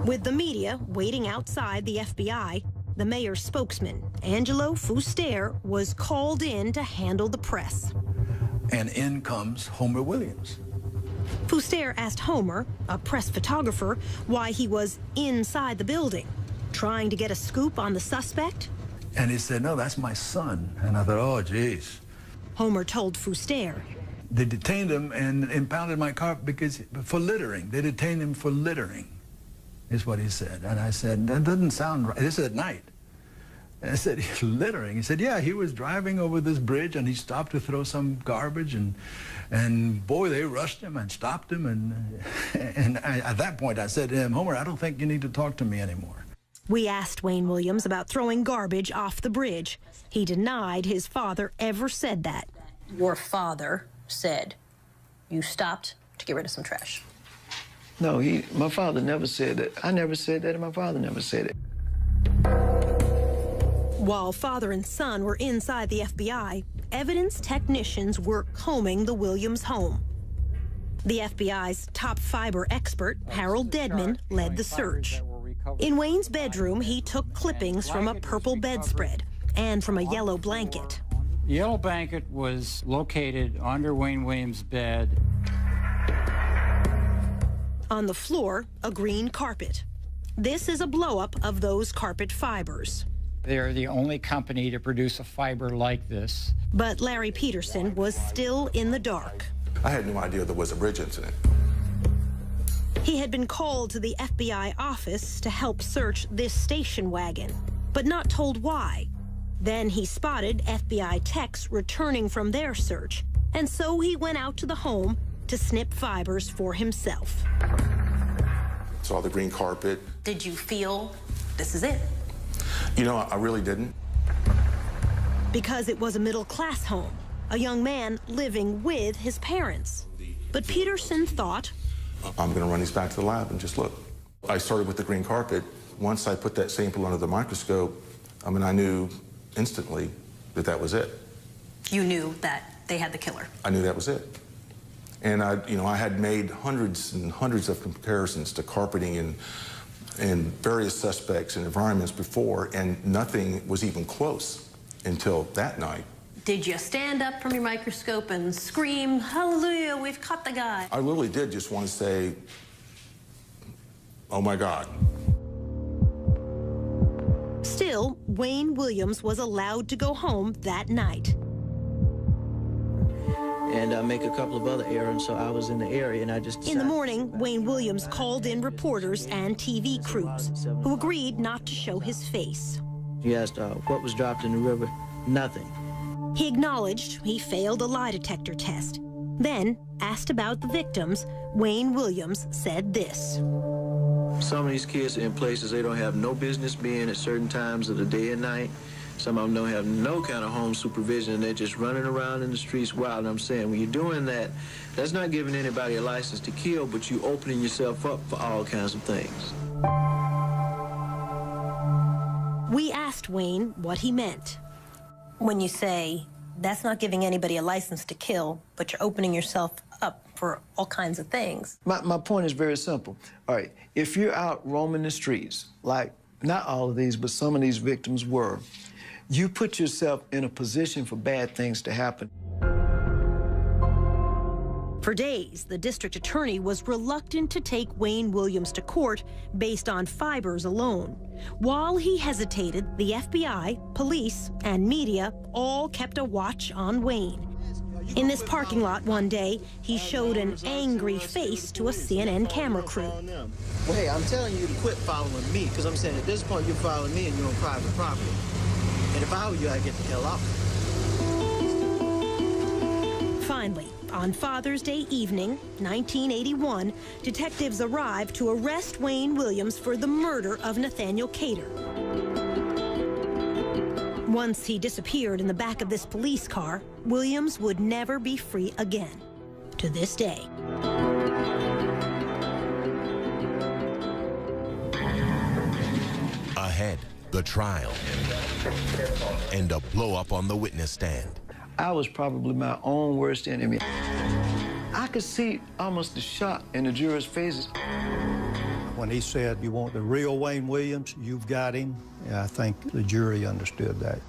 With the media waiting outside the FBI, the mayor's spokesman, Angelo Fuster, was called in to handle the press. And in comes Homer Williams. Fuster asked Homer, a press photographer, why he was inside the building, trying to get a scoop on the suspect. And he said, no, that's my son. And I thought, oh, geez. Homer told Fuster. They detained him and impounded my car for littering. They detained him for littering, is what he said. And I said, that doesn't sound right. This is at night. And I said, littering? He said, yeah, he was driving over this bridge and he stopped to throw some garbage and boy, they rushed him and stopped him. And at that point, I said to him, Homer, I don't think you need to talk to me anymore. We asked Wayne Williams about throwing garbage off the bridge. He denied his father ever said that. Your father said you stopped to get rid of some trash. No, my father never said that. I never said that, and my father never said it. While father and son were inside the FBI, evidence technicians were combing the Williams home. The FBI's top fiber expert, Harold Dedman, led the search. In Wayne's bedroom, he took clippings from a purple bedspread and from a yellow blanket. The yellow blanket was located under Wayne Williams' bed. On the floor, a green carpet. This is a blow-up of those carpet fibers. They're the only company to produce a fiber like this. But Larry Peterson was still in the dark. I had no idea there was a bridge incident. He had been called to the FBI office to help search this station wagon, but not told why. Then he spotted FBI techs returning from their search, and so he went out to the home to snip fibers for himself. Saw the green carpet. Did you feel this is it? You know, I really didn't. Because it was a middle-class home, a young man living with his parents. But Peterson thought, I'm going to run these back to the lab and just look. I started with the green carpet. Once I put that sample under the microscope, I mean, I knew instantly that that was it. You knew that they had the killer. I knew that was it. And I had made hundreds and hundreds of comparisons to carpeting and various suspects and environments before, and nothing was even close until that night. Did you stand up from your microscope and scream, "Hallelujah, we've caught the guy"? I literally did just want to say, oh my God. Still, Wayne Williams was allowed to go home that night. And make a couple of other errands, so I was in the area, and I just decided. In the morning, Wayne Williams called in reporters and TV crews, who agreed not to show his face. He asked what was dropped in the river. Nothing. He acknowledged he failed a lie detector test. Then, asked about the victims, Wayne Williams said this. Some of these kids are in places they don't have no business being at certain times of the day and night. Some of them don't have no kind of home supervision, and they're just running around in the streets wild. And I'm saying, when you're doing that, that's not giving anybody a license to kill, but you opening yourself up for all kinds of things. We asked Wayne what he meant. When you say, that's not giving anybody a license to kill, but you're opening yourself up for all kinds of things. My point is very simple. All right, if you're out roaming the streets, like not all of these, but some of these victims were, you put yourself in a position for bad things to happen. For days, the district attorney was reluctant to take Wayne Williams to court based on fibers alone. While he hesitated, the FBI, police, and media all kept a watch on Wayne. In this parking lot one day, he showed an angry face to a CNN camera crew. Well, hey, I'm telling you to quit following me, because I'm saying at this point you're following me and you're on private property. And if I were you, I'd get the hell off. Finally, on Father's Day evening, 1981, detectives arrived to arrest Wayne Williams for the murder of Nathaniel Cater. Once he disappeared in the back of this police car, Williams would never be free again, to this day. Ahead, the trial and a blow-up on the witness stand. I was probably my own worst enemy. I could see almost the shock in the jurors' faces. When he said, "You want the real Wayne Williams, you've got him," yeah, I think the jury understood that.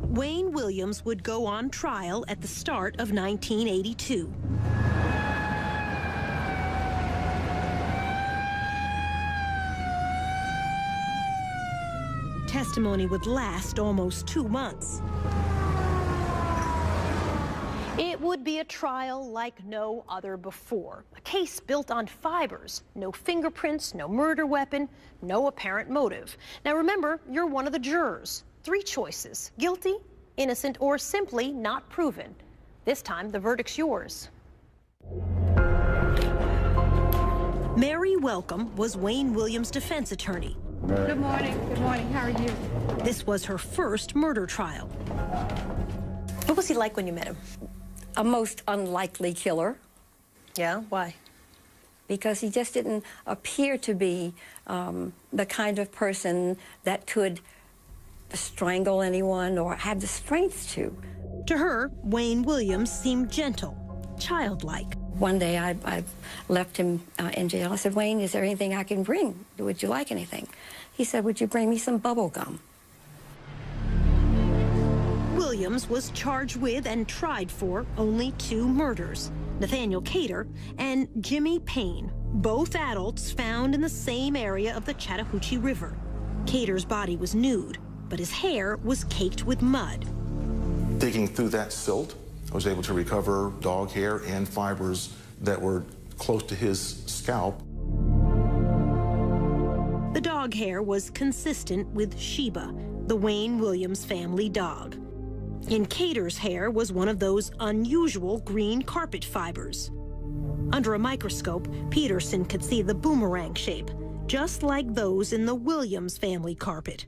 Wayne Williams would go on trial at the start of 1982. Testimony would last almost 2 months. It would be a trial like no other before. A case built on fibers, no fingerprints, no murder weapon, no apparent motive. Now remember, you're one of the jurors. 3 choices: guilty, innocent, or simply not proven. This time, the verdict's yours. Mary Welcome was Wayne Williams' defense attorney. Good morning. Good morning. How are you? This was her first murder trial. What was he like when you met him? A most unlikely killer. Yeah? Why? Because he just didn't appear to be the kind of person that could strangle anyone or have the strength to. To her, Wayne Williams seemed gentle, childlike. One day I left him in jail. I said, Wayne, is there anything I can bring? Would you like anything? He said, would you bring me some bubble gum? Williams was charged with and tried for only 2 murders, Nathaniel Cater and Jimmy Payne, both adults found in the same area of the Chattahoochee River. Cater's body was nude, but his hair was caked with mud. Digging through that silt, I was able to recover dog hair and fibers that were close to his scalp. The dog hair was consistent with Sheba, the Wayne Williams family dog. In Cater's hair was one of those unusual green carpet fibers. Under a microscope, Peterson could see the boomerang shape, just like those in the Williams family carpet.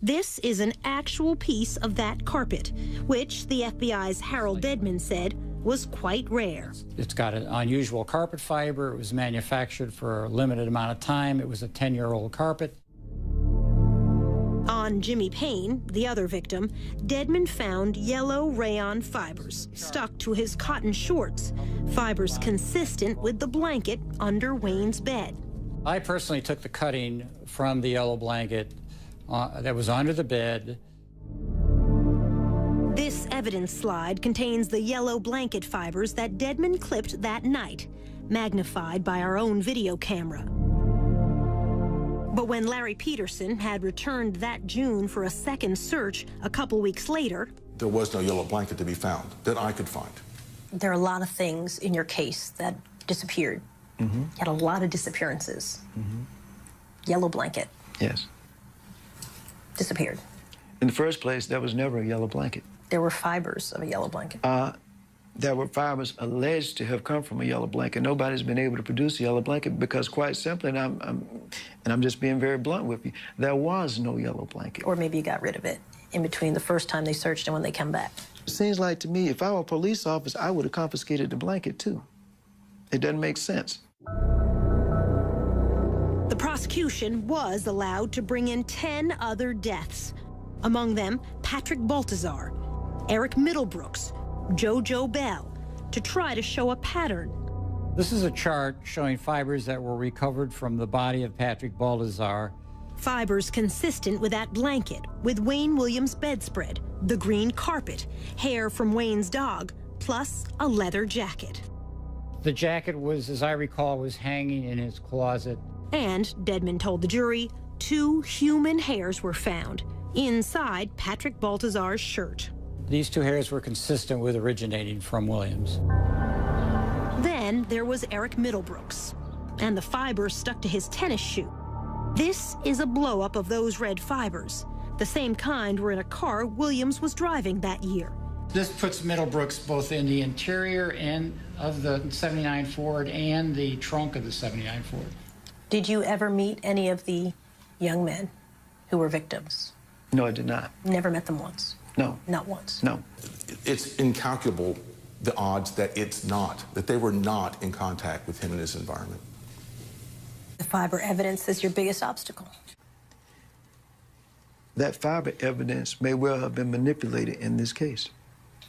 This is an actual piece of that carpet, which the FBI's Harold Dedman said was quite rare. It's got an unusual carpet fiber. It was manufactured for a limited amount of time. It was a 10-year-old carpet. On Jimmy Payne, the other victim, Dedman found yellow rayon fibers stuck to his cotton shorts, fibers consistent with the blanket under Wayne's bed. I personally took the cutting from the yellow blanket that was under the bed. This evidence slide contains the yellow blanket fibers that Dedman clipped that night, magnified by our own video camera. But when Larry Peterson had returned that June for a second search a couple weeks later, There was no yellow blanket to be found that I could find. There are a lot of things in your case that disappeared. Mm-hmm. You had a lot of disappearances. Mm-hmm. Yellow blanket Yes. disappeared. In the first place, there was never a yellow blanket. There were fibers of a yellow blanket. There were fibers alleged to have come from a yellow blanket. Nobody's been able to produce a yellow blanket because, quite simply, and I'm just being very blunt with you, there was no yellow blanket. Or maybe you got rid of it in between the first time they searched and when they come back. It seems like to me, if I were a police officer, I would have confiscated the blanket too. It doesn't make sense. the prosecution was allowed to bring in 10 other deaths. Among them, Patrick Baltazar, Eric Middlebrooks, JoJo Bell, to try to show a pattern. This is a chart showing fibers that were recovered from the body of Patrick Baltazar. Fibers consistent with that blanket, with Wayne Williams' bedspread, the green carpet, hair from Wayne's dog, plus a leather jacket. The jacket was, as I recall, was hanging in his closet. And, Dedman told the jury, 2 human hairs were found inside Patrick Baltazar's shirt. These 2 hairs were consistent with originating from Williams. Then there was Eric Middlebrooks, and the fibers stuck to his tennis shoe. This is a blow-up of those red fibers. The same kind were in a car Williams was driving that year. This puts Middlebrooks both in the interior and of the 79 Ford and the trunk of the 79 Ford. Did you ever meet any of the young men who were victims? No, I did not. Never met them once? No. Not once? No. It's incalculable, the odds that that they were not in contact with him in his environment. The fiber evidence is your biggest obstacle. That fiber evidence may well have been manipulated in this case,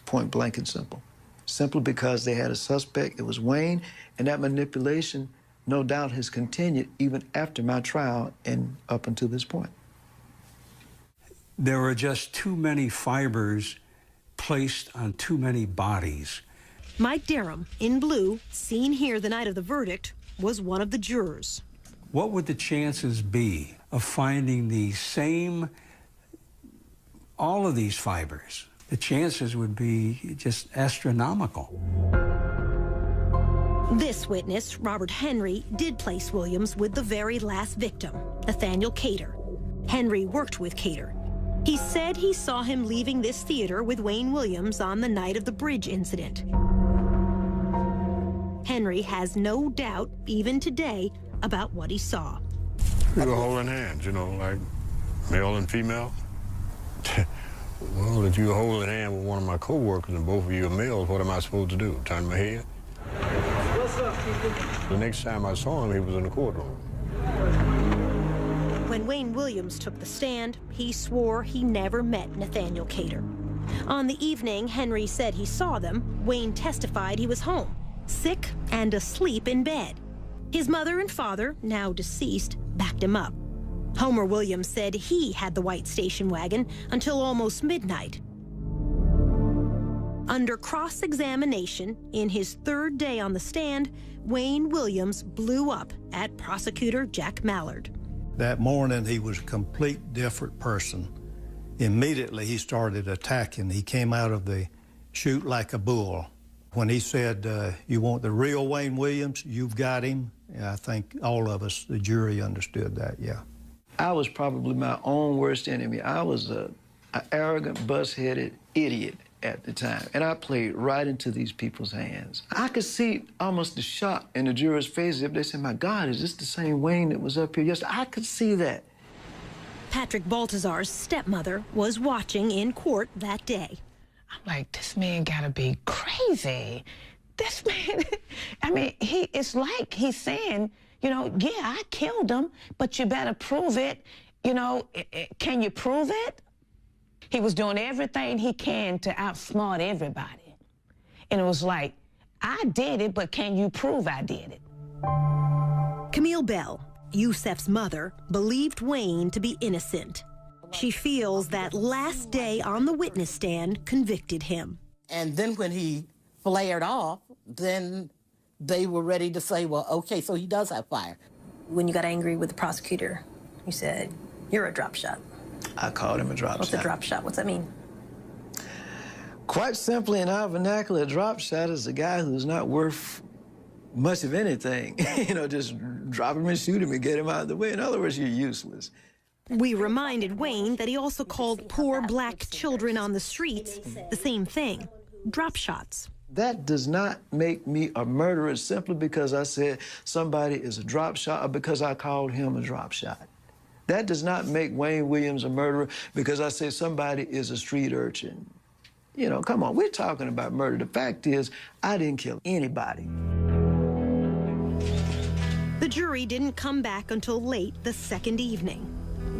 point blank and simple. Simply because they had a suspect, it was Wayne, and that manipulation, no doubt, has continued even after my trial and up until this point. There were just too many fibers placed on too many bodies. Mike Derham, in blue, seen here the night of the verdict, was one of the jurors. What would the chances be of finding the same, all of these fibers? The chances would be just astronomical. This witness, Robert Henry, did place Williams with the very last victim, Nathaniel Cater. Henry worked with Cater. He said he saw him leaving this theater with Wayne Williams on the night of the bridge incident. Henry has no doubt, even today, about what he saw. We were holding hands, you know, like male and female. Well, if you were holding hand with one of my co-workers and both of you are males, what am I supposed to do? Turn my head? What's up, people? The next time I saw him, he was in the courtroom. When Wayne Williams took the stand, he swore he never met Nathaniel Cater. On the evening Henry said he saw them, Wayne testified he was home. sick and asleep in bed. His mother and father, now deceased, backed him up. Homer Williams said he had the white station wagon until almost midnight. Under cross-examination, in his third day on the stand, Wayne Williams blew up at prosecutor Jack Mallard. That morning, he was a complete different person. Immediately, he started attacking. He came out of the chute like a bull. When he said, you want the real Wayne Williams, you've got him, I think all of us, the jury, understood that, yeah. I was probably my own worst enemy. I was an arrogant, bus-headed idiot at the time, and I played right into these people's hands. I could see almost the shock in the jurors' faces if they said, my God, is this the same Wayne that was up here yesterday? I could see that. Patrick Baltazar's stepmother was watching in court that day. I'm like, this man gotta be crazy. This man, I mean, it's like he's saying, you know, yeah, I killed him, but you better prove it. You know, can you prove it? He was doing everything he can to outsmart everybody. And it was like, I did it, but can you prove I did it? Camille Bell, Yusef's mother, believed Wayne to be innocent. She feels that last day on the witness stand convicted him. And then when he flared off, then they were ready to say, well, okay, so he does have fire. When you got angry with the prosecutor, you said, you're a drop shot. I called him a drop shot. What's a drop shot? What's that mean? Quite simply, in our vernacular, a drop shot is a guy who's not worth much of anything. You know, just drop him and shoot him and get him out of the way. In other words, you're useless. We reminded Wayne that he also called poor black children on the streets the same thing, drop shots. That does not make me a murderer simply because I said somebody is a drop shot or because I called him a drop shot. That does not make Wayne Williams a murderer because I say somebody is a street urchin. You know, come on, we're talking about murder. The fact is, I didn't kill anybody. The jury didn't come back until late the second evening.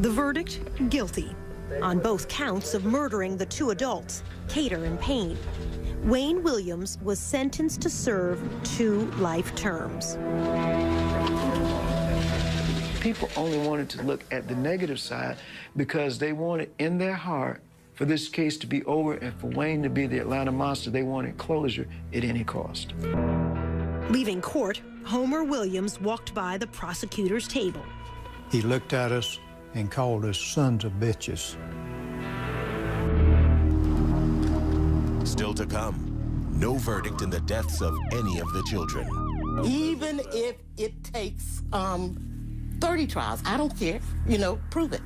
The verdict, guilty, on both counts of murdering the two adults, Cater and Payne. Wayne Williams was sentenced to serve 2 life terms. People only wanted to look at the negative side because they wanted in their heart for this case to be over and for Wayne to be the Atlanta monster. They wanted closure at any cost. Leaving court, Homer Williams walked by the prosecutor's table. He looked at us and called us sons of bitches. Still to come, no verdict in the deaths of any of the children. Even if it takes 30 trials, I don't care. You know, prove it.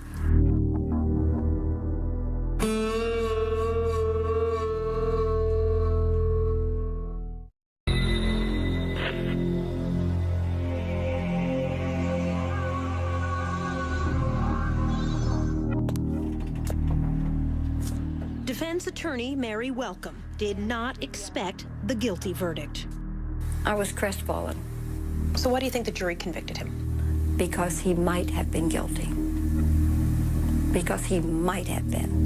Defense attorney Mary Welcome did not expect the guilty verdict. I was crestfallen. So why do you think the jury convicted him? Because he might have been guilty. Because he might have been.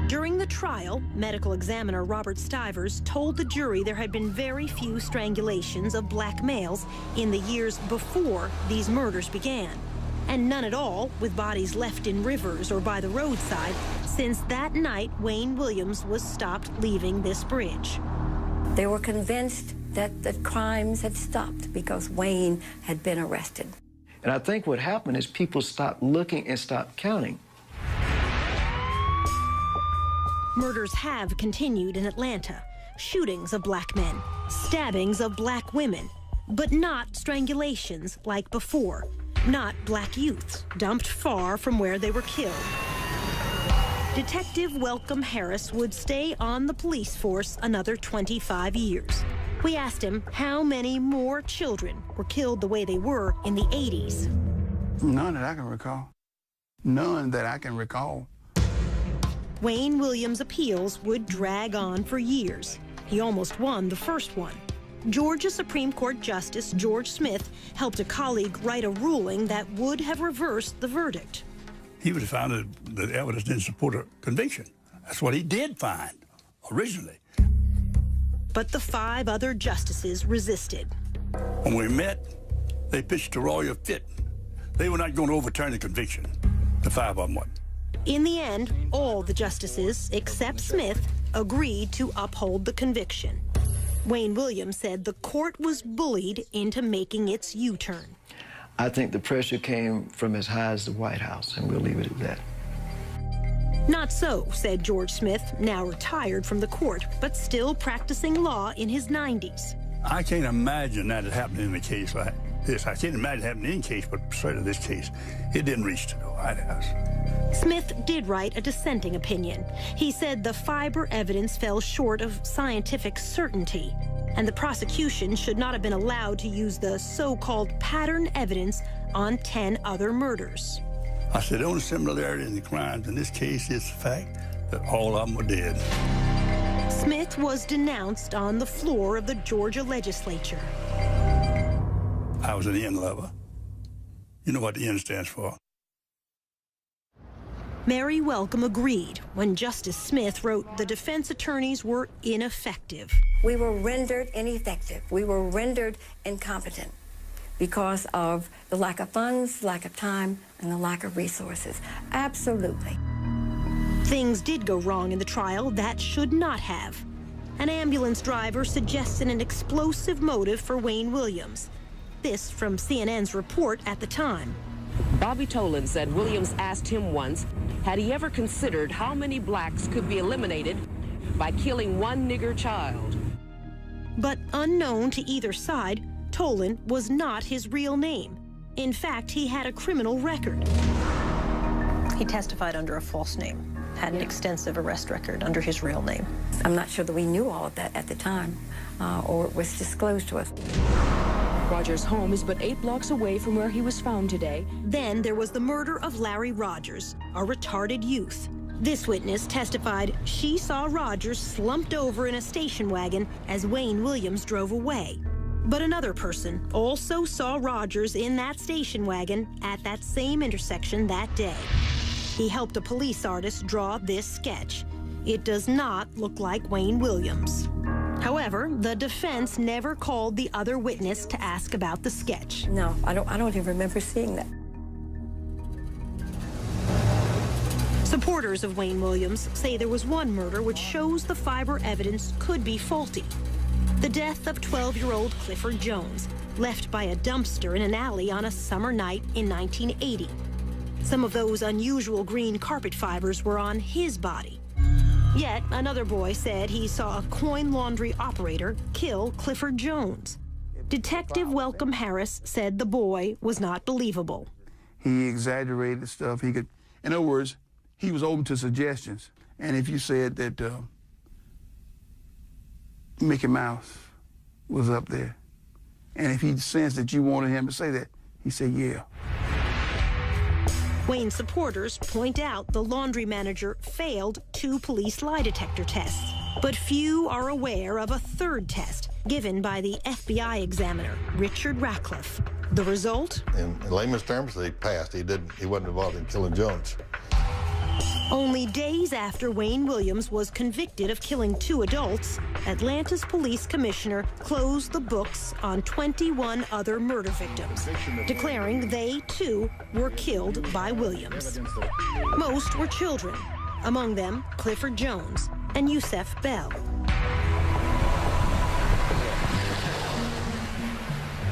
During the trial, medical examiner Robert Stivers told the jury there had been very few strangulations of black males in the years before these murders began, and none at all with bodies left in rivers or by the roadside since that night Wayne Williams was stopped leaving this bridge. They were convinced that the crimes had stopped because Wayne had been arrested. And I think what happened is people stopped looking and stopped counting. Murders have continued in Atlanta. Shootings of black men, stabbings of black women, but not strangulations like before. Not black youths dumped far from where they were killed. Detective Welcome Harris would stay on the police force another 25 years. We asked him how many more children were killed the way they were in the 80s. None that I can recall. None that I can recall. Wayne Williams' appeals would drag on for years. He almost won the first one. Georgia Supreme Court Justice George Smith helped a colleague write a ruling that would have reversed the verdict. He would have found that the evidence didn't support a conviction. That's what he did find originally. but the 5 other justices resisted. When we met, they pitched a royal fit. They were not going to overturn the conviction. The 5 of them would. In the end, all the justices, except Smith, agreed to uphold the conviction. Wayne Williams said the court was bullied into making its U-turn. I think the pressure came from as high as the White House, and we'll leave it at that. Not so, said George Smith, now retired from the court, but still practicing law in his 90s. I can't imagine that it happened in a case like this. I can't imagine it happening in any case, but certainly this case, it didn't reach to the White House. Smith did write a dissenting opinion. He said the fiber evidence fell short of scientific certainty, and the prosecution should not have been allowed to use the so-called pattern evidence on 10 other murders. I said the only similarity in the crimes in this case is the fact that all of them were dead. Smith was denounced on the floor of the Georgia legislature. I was an N lover. You know what the N stands for. Mary Welcome agreed when Justice Smith wrote the defense attorneys were ineffective. We were rendered ineffective. We were rendered incompetent because of the lack of funds, lack of time, and the lack of resources. Absolutely. Things did go wrong in the trial that should not have. An ambulance driver suggested an explosive motive for Wayne Williams. This from CNN's report at the time. Bobby Tolan said Williams asked him once, had he ever considered how many blacks could be eliminated by killing one nigger child? But unknown to either side, Tolan was not his real name. In fact, he had a criminal record. He testified under a false name, had an extensive arrest record under his real name. I'm not sure that we knew all of that at the time, or it was disclosed to us. Rogers' home is but 8 blocks away from where he was found today. Then there was the murder of Larry Rogers, a retarded youth. This witness testified she saw Rogers slumped over in a station wagon as Wayne Williams drove away. But another person also saw Rogers in that station wagon at that same intersection that day. He helped a police artist draw this sketch. It does not look like Wayne Williams. However, the defense never called the other witness to ask about the sketch. No, I don't even remember seeing that. Supporters of Wayne Williams say there was one murder which shows the fiber evidence could be faulty. The death of 12-year-old Clifford Jones, left by a dumpster in an alley on a summer night in 1980. Some of those unusual green carpet fibers were on his body. Yet another boy said he saw a coin laundry operator kill Clifford Jones. Detective Welcome Harris said the boy was not believable. He exaggerated stuff. In other words, he was open to suggestions. And if you said that Mickey Mouse was up there, and if he sensed that you wanted him to say that, he said, yeah. Wayne supporters point out the laundry manager failed 2 police lie detector tests, but few are aware of a third test given by the FBI examiner, Richard Ratcliffe. The result? In layman's terms, he passed. He wasn't involved in killing Jones. Only days after Wayne Williams was convicted of killing 2 adults, Atlanta's police commissioner closed the books on 21 other murder victims, declaring they, too, were killed by Williams. Most were children, among them Clifford Jones and Yusef Bell.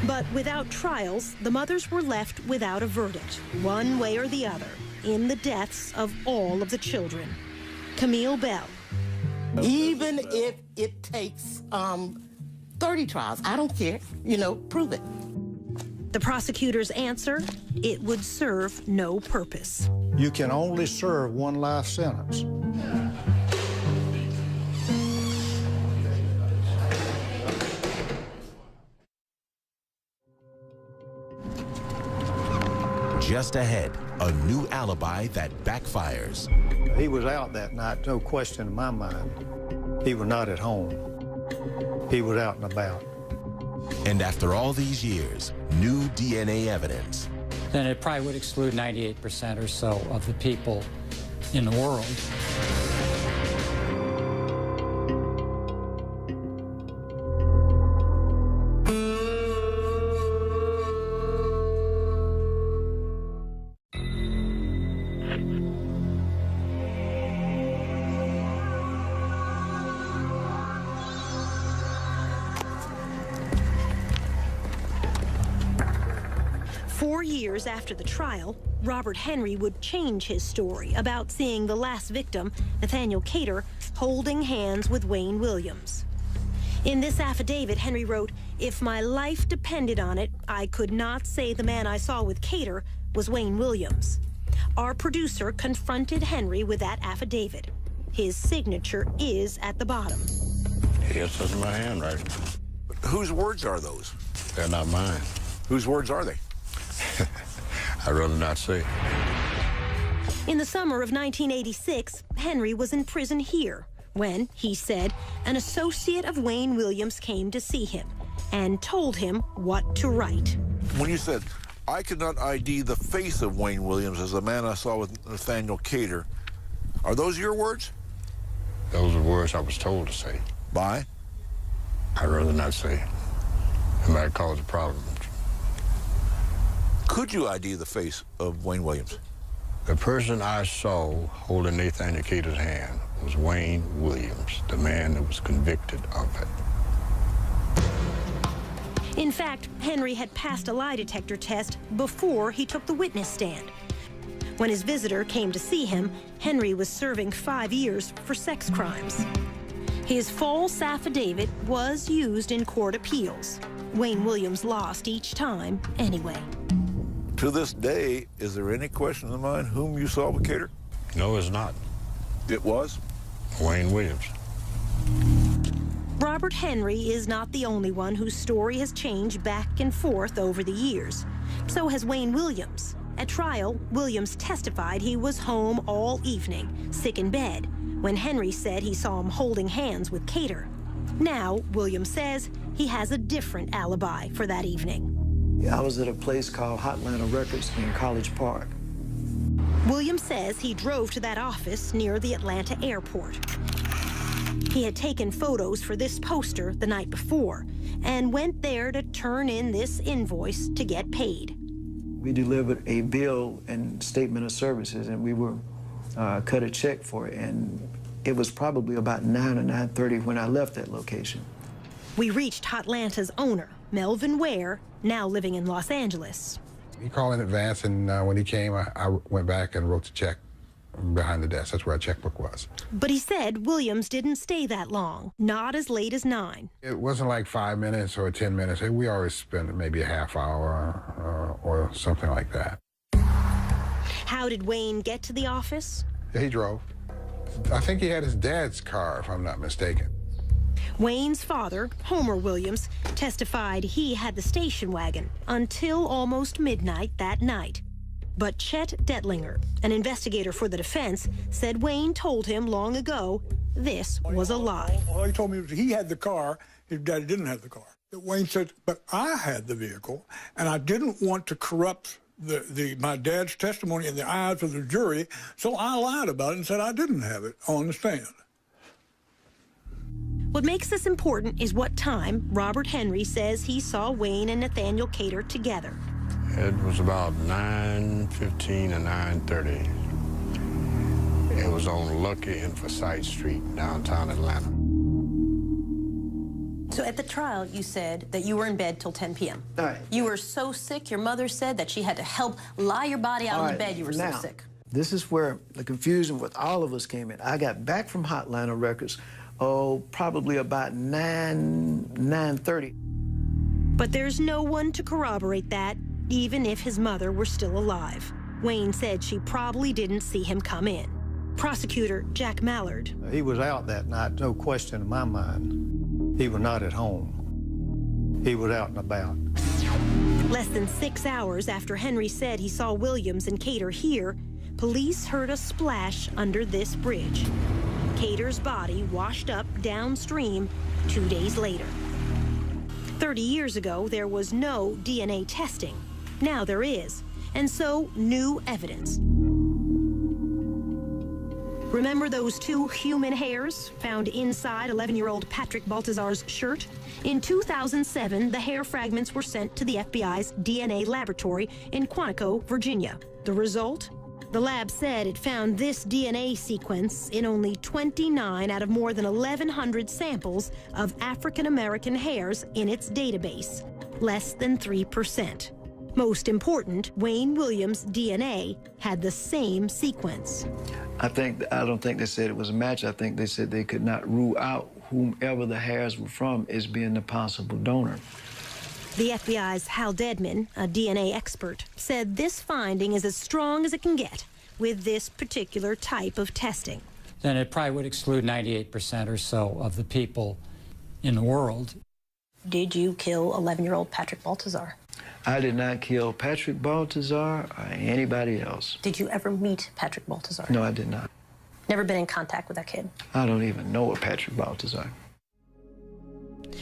But without trials, the mothers were left without a verdict, one way or the other, in the deaths of all of the children. Camille Bell. Even if it takes 30 trials, I don't care. Prove it. The prosecutor's answer, it would serve no purpose. You can only serve one life sentence. Just ahead, a new alibi that backfires. He was out that night, no question in my mind. He was not at home. He was out and about. And after all these years, new DNA evidence. Then it probably would exclude 98% or so of the people in the world. 4 years after the trial, Robert Henry would change his story about seeing the last victim, Nathaniel Cater, holding hands with Wayne Williams. In this affidavit, Henry wrote, "If my life depended on it, I could not say the man I saw with Cater was Wayne Williams." Our producer confronted Henry with that affidavit. His signature is at the bottom. Yes, that's my handwriting. Whose words are those? They're not mine. Whose words are they? I'd rather not say. In the summer of 1986, Henry was in prison here when, he said, an associate of Wayne Williams came to see him and told him what to write. When you said, "I could not ID the face of Wayne Williams as the man I saw with Nathaniel Cater," are those your words? Those are words I was told to say. By? I'd rather not say. It might cause a problem. Could you ID the face of Wayne Williams? The person I saw holding Nathaniel Cater's hand was Wayne Williams, the man that was convicted of it. In fact, Henry had passed a lie detector test before he took the witness stand. When his visitor came to see him, Henry was serving 5 years for sex crimes. His false affidavit was used in court appeals. Wayne Williams lost each time anyway. To this day, is there any question in the mind whom you saw with Cater? No, it's not. It was? Wayne Williams. Robert Henry is not the only one whose story has changed back and forth over the years. So has Wayne Williams. At trial, Williams testified he was home all evening, sick in bed, when Henry said he saw him holding hands with Cater. Now, Williams says he has a different alibi for that evening. I was at a place called Hotlanta Records in College Park. Williams says he drove to that office near the Atlanta airport. He had taken photos for this poster the night before and went there to turn in this invoice to get paid. We delivered a bill and statement of services, and we were cut a check for it, and it was probably about 9 or 9:30 when I left that location. We reached Hotlanta's owner, Melvin Ware, now living in Los Angeles. He called in advance, and when he came, I went back and wrote the check behind the desk. That's where our checkbook was. But he said Williams didn't stay that long, not as late as 9. It wasn't like 5 minutes or 10 minutes. We always spent maybe a half hour or something like that. How did Wayne get to the office? He drove. I think he had his dad's car, if I'm not mistaken. Wayne's father, Homer Williams, testified he had the station wagon until almost midnight that night. But Chet Detlinger, an investigator for the defense, said Wayne told him long ago this was a lie. All he told me was he had the car, his daddy didn't have the car. Wayne said, but I had the vehicle, and I didn't want to corrupt my dad's testimony in the eyes of the jury, so I lied about it and said I didn't have it on the stand. What makes this important is what time Robert Henry says he saw Wayne and Nathaniel Cater together. It was about 9:15 or 9:30. It was on Lucky and Forsyth Street, downtown Atlanta. So at the trial, you said that you were in bed till 10 p.m. All right. You were so sick, your mother said that she had to help lie your body out of the bed. You were so sick. This is where the confusion with all of us came in. I got back from Hotlanta Records, probably about 9:30. But there's no one to corroborate that, even if his mother were still alive. Wayne said she probably didn't see him come in. Prosecutor Jack Mallard. He was out that night, no question in my mind. He was not at home. He was out and about. Less than 6 hours after Henry said he saw Williams and Cater here, police heard a splash under this bridge. Cater's body washed up downstream 2 days later. 30 years ago, there was no DNA testing. Now there is, and so new evidence. Remember those 2 human hairs found inside 11-year-old Patrick Baltazar's shirt? In 2007, the hair fragments were sent to the FBI's DNA laboratory in Quantico, Virginia. The result? The lab said it found this DNA sequence in only 29 out of more than 1,100 samples of African-American hairs in its database, less than 3%. Most important, Wayne Williams' DNA had the same sequence. I don't think they said it was a match. I think they said they could not rule out whomever the hairs were from as being the possible donor. The FBI's Hal Dedman, a DNA expert, said this finding is as strong as it can get with this particular type of testing. Then it probably would exclude 98% or so of the people in the world. Did you kill 11-year-old Patrick Baltazar? I did not kill Patrick Baltazar or anybody else. Did you ever meet Patrick Baltazar? No, I did not. Never been in contact with that kid? I don't even know a Patrick Baltazar.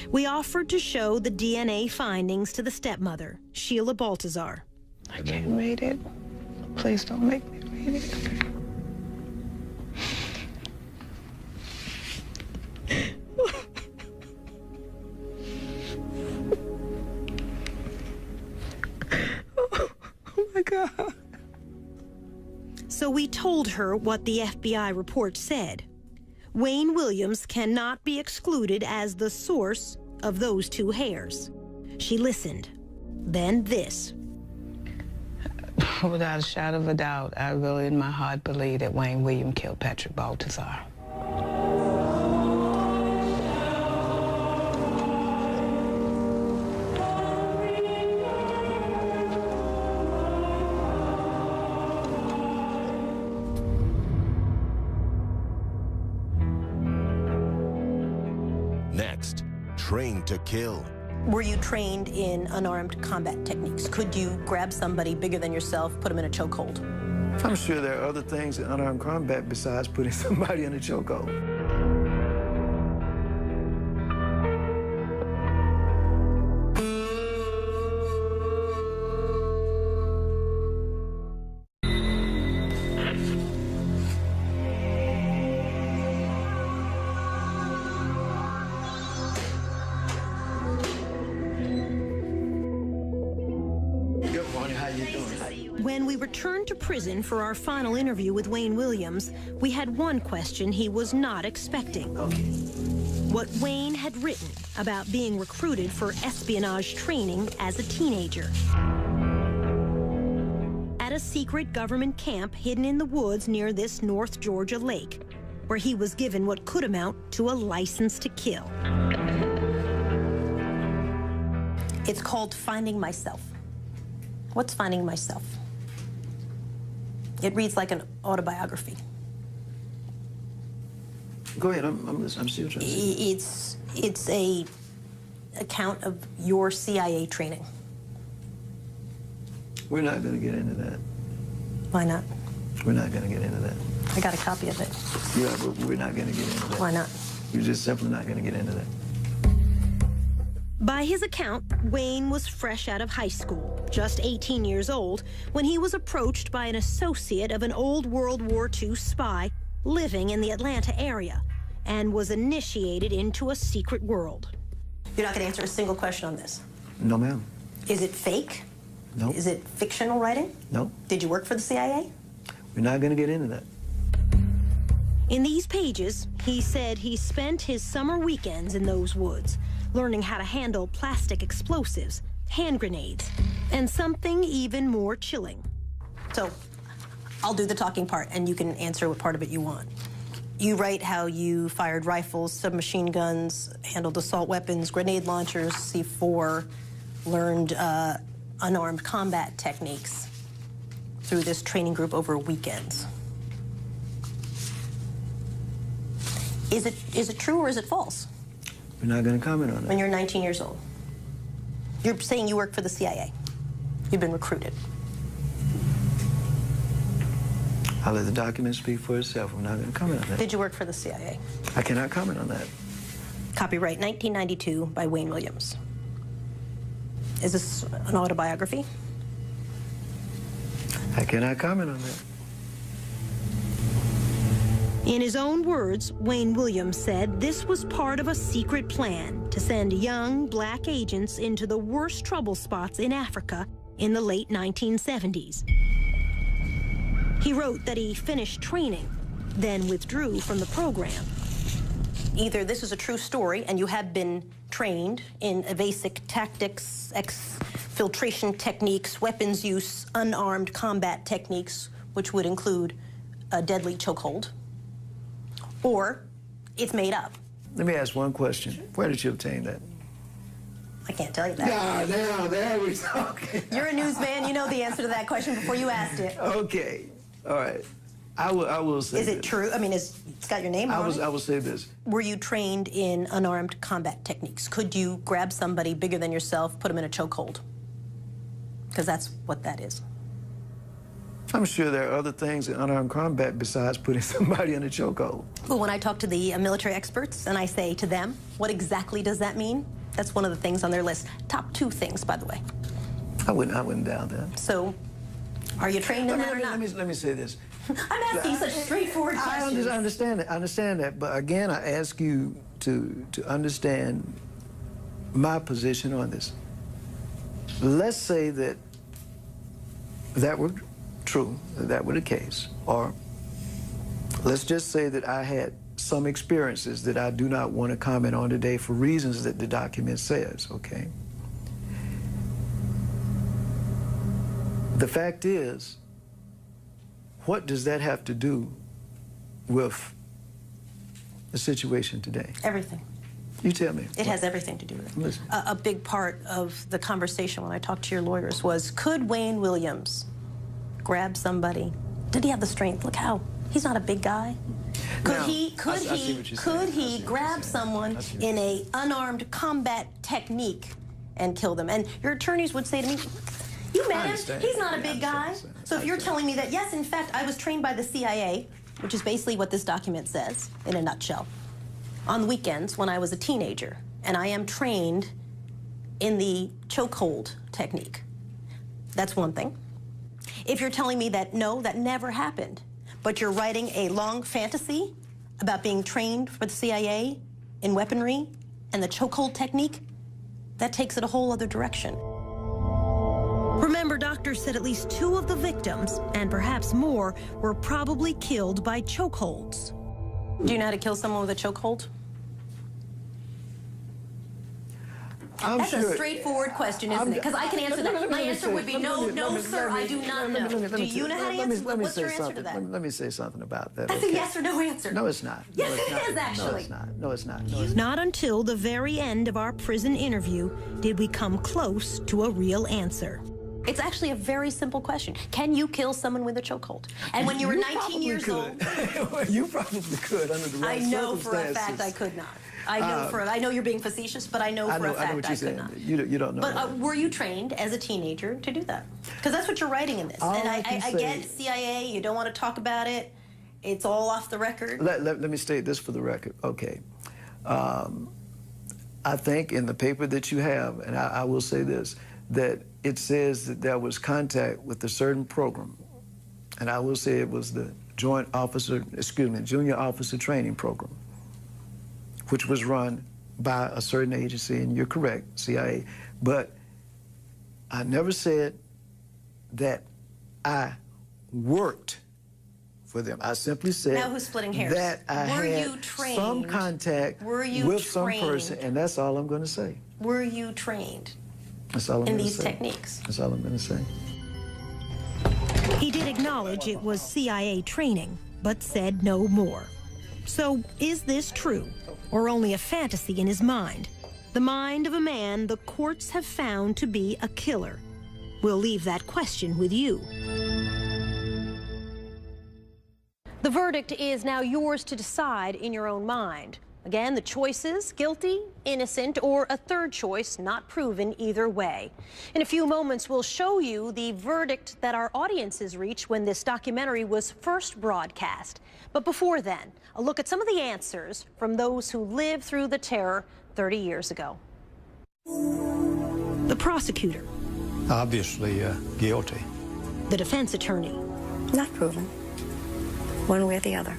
We offered to show the DNA findings to the stepmother, Sheila Baltazar. I can't read it. Please don't make me read it. Oh my God. So we told her what the FBI report said. Wayne Williams cannot be excluded as the source of those two hairs. She listened. Then this. Without a shadow of a doubt, I really in my heart believe that Wayne Williams killed Patrick Baltazar. Next, train to kill. Were you trained in unarmed combat techniques? Could you grab somebody bigger than yourself, put them in a chokehold? I'm sure there are other things in unarmed combat besides putting somebody in a chokehold. When we returned to prison for our final interview with Wayne Williams, we had one question he was not expecting. What Wayne had written about being recruited for espionage training as a teenager. At a secret government camp hidden in the woods near this North Georgia lake, where he was given what could amount to a license to kill. It's called Finding Myself. What's Finding Myself? It reads like an autobiography. Go ahead, I'm listening. I'm still trying to say. It's a account of your CIA training. We're not going to get into that. Why not? We're not going to get into that. I got a copy of it. Yeah, but we're not going to get into that. Why not? You're just simply not going to get into that. By his account, Wayne was fresh out of high school, just 18 years old, when he was approached by an associate of an old World War II spy living in the Atlanta area and was initiated into a secret world. You're not going to answer a single question on this? No, ma'am. Is it fake? No. Is it fictional writing? No. Did you work for the CIA? We're not going to get into that. In these pages, he said he spent his summer weekends in those woods, learning how to handle plastic explosives, hand grenades, and something even more chilling. So, I'll do the talking part, and you can answer what part of it you want. You write how you fired rifles, submachine guns, handled assault weapons, grenade launchers, C4, learned unarmed combat techniques through this training group over weekends. Is it true or is it false? We're not going to comment on that. When you're 19 years old, you're saying you work for the CIA. You've been recruited. I'll let the document speak for itself. I'm not going to comment on that. Did you work for the CIA? I cannot comment on that. Copyright 1992 by Wayne Williams. Is this an autobiography? I cannot comment on that. In his own words, Wayne Williams said this was part of a secret plan to send young black agents into the worst trouble spots in Africa in the late 1970s. He wrote that he finished training, then withdrew from the program. Either this is a true story and you have been trained in evasive tactics, filtration techniques, weapons use, unarmed combat techniques, which would include a deadly chokehold, or it's made up. Let me ask one question. Where did you obtain that? I can't tell you that. Now, there we go. You're a newsman. You know the answer to that question before you asked it. Okay. All right. I will say Is it true? I mean, it's got your name on it. I will say this. Were you trained in unarmed combat techniques? Could you grab somebody bigger than yourself, put them in a chokehold? Because that's what that is. I'm sure there are other things in unarmed combat besides putting somebody in a chokehold. But when I talk to the military experts and I say to them, what exactly does that mean? That's one of the things on their list. Top 2 things, by the way. I wouldn't doubt that. So, are you trained in that or not? Let me say this. I'm asking such straightforward questions. I understand that. But again, I ask you to understand my position on this. Let's say that were true, that were the case, or let's just say that I had some experiences that I do not want to comment on today for reasons that the document says, okay? The fact is, what does that have to do with the situation today? Everything. You tell me. It has everything to do with it. Listen. A big part of the conversation when I talked to your lawyers was, could Wayne Williams grab somebody? Did he have the strength? Look how, he's not a big guy. Could he grab someone in a unarmed combat technique and kill them? And your attorneys would say to me, you met him, he's not a big guy. So if you're telling me that, yes, in fact, I was trained by the CIA, which is basically what this document says in a nutshell, on the weekends when I was a teenager, and I am trained in the chokehold technique. That's one thing. If you're telling me that, no, that never happened, but you're writing a long fantasy about being trained for the CIA in weaponry and the chokehold technique, that takes it a whole other direction. Remember, doctors said at least 2 of the victims, and perhaps more, were probably killed by chokeholds. Do you know how to kill someone with a chokehold? That's a straightforward question, isn't it? Because I can answer that. My answer would be no, sir, I do not know. Do you know how to answer? What's your answer to that? Let me say something about that. That's a yes or no answer. No, it's not. Yes, it is, actually. No, it's not. Not until the very end of our prison interview did we come close to a real answer. It's actually a very simple question. Can you kill someone with a chokehold? And when you were 19 years old... You probably could under the right circumstances. I know for a fact I could not. I know you're being facetious, but I know for a fact I could not. You don't know. But were you trained as a teenager to do that? Because that's what you're writing in this. And I get CIA, you don't want to talk about it. It's all off the record. Let me state this for the record. Okay. I think in the paper that you have, and I will say this, that it says that there was contact with a certain program. And I will say it was the Junior Officer Training Program, which was run by a certain agency, and you're correct, CIA. But I never said that I worked for them. I simply said now who's splitting hairs? That I had some contact with some person, and that's all I'm going to say. Were you trained that's all I'm in gonna these say. techniques? That's all I'm going to say. He did acknowledge it was CIA training, but said no more. So, is this true, or only a fantasy in his mind? The mind of a man the courts have found to be a killer. We'll leave that question with you. The verdict is now yours to decide in your own mind. Again, the choices, guilty, innocent, or a third choice not proven either way. In a few moments, we'll show you the verdict that our audiences reached when this documentary was first broadcast. But before then, a look at some of the answers from those who lived through the terror 30 years ago. The prosecutor. Obviously guilty. The defense attorney. Not proven. One way or the other.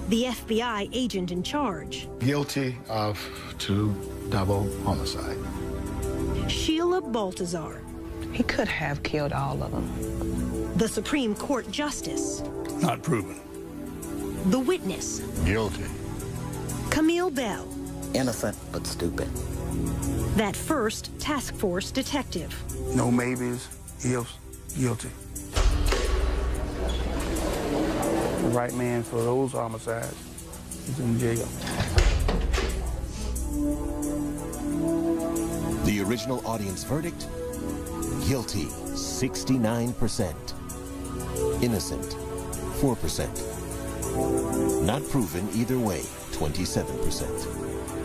The FBI agent in charge. Guilty of 2 double homicide. Sheila Baltazar. He could have killed all of them. The Supreme Court Justice. Not proven. The witness. Guilty. Camille Bell. Innocent but stupid. That first task force detective. No maybes, ifs, guilty. The right man for those homicides is in jail. The original audience verdict? Guilty, 69%. Innocent, 4%. Not proven either way, 27%.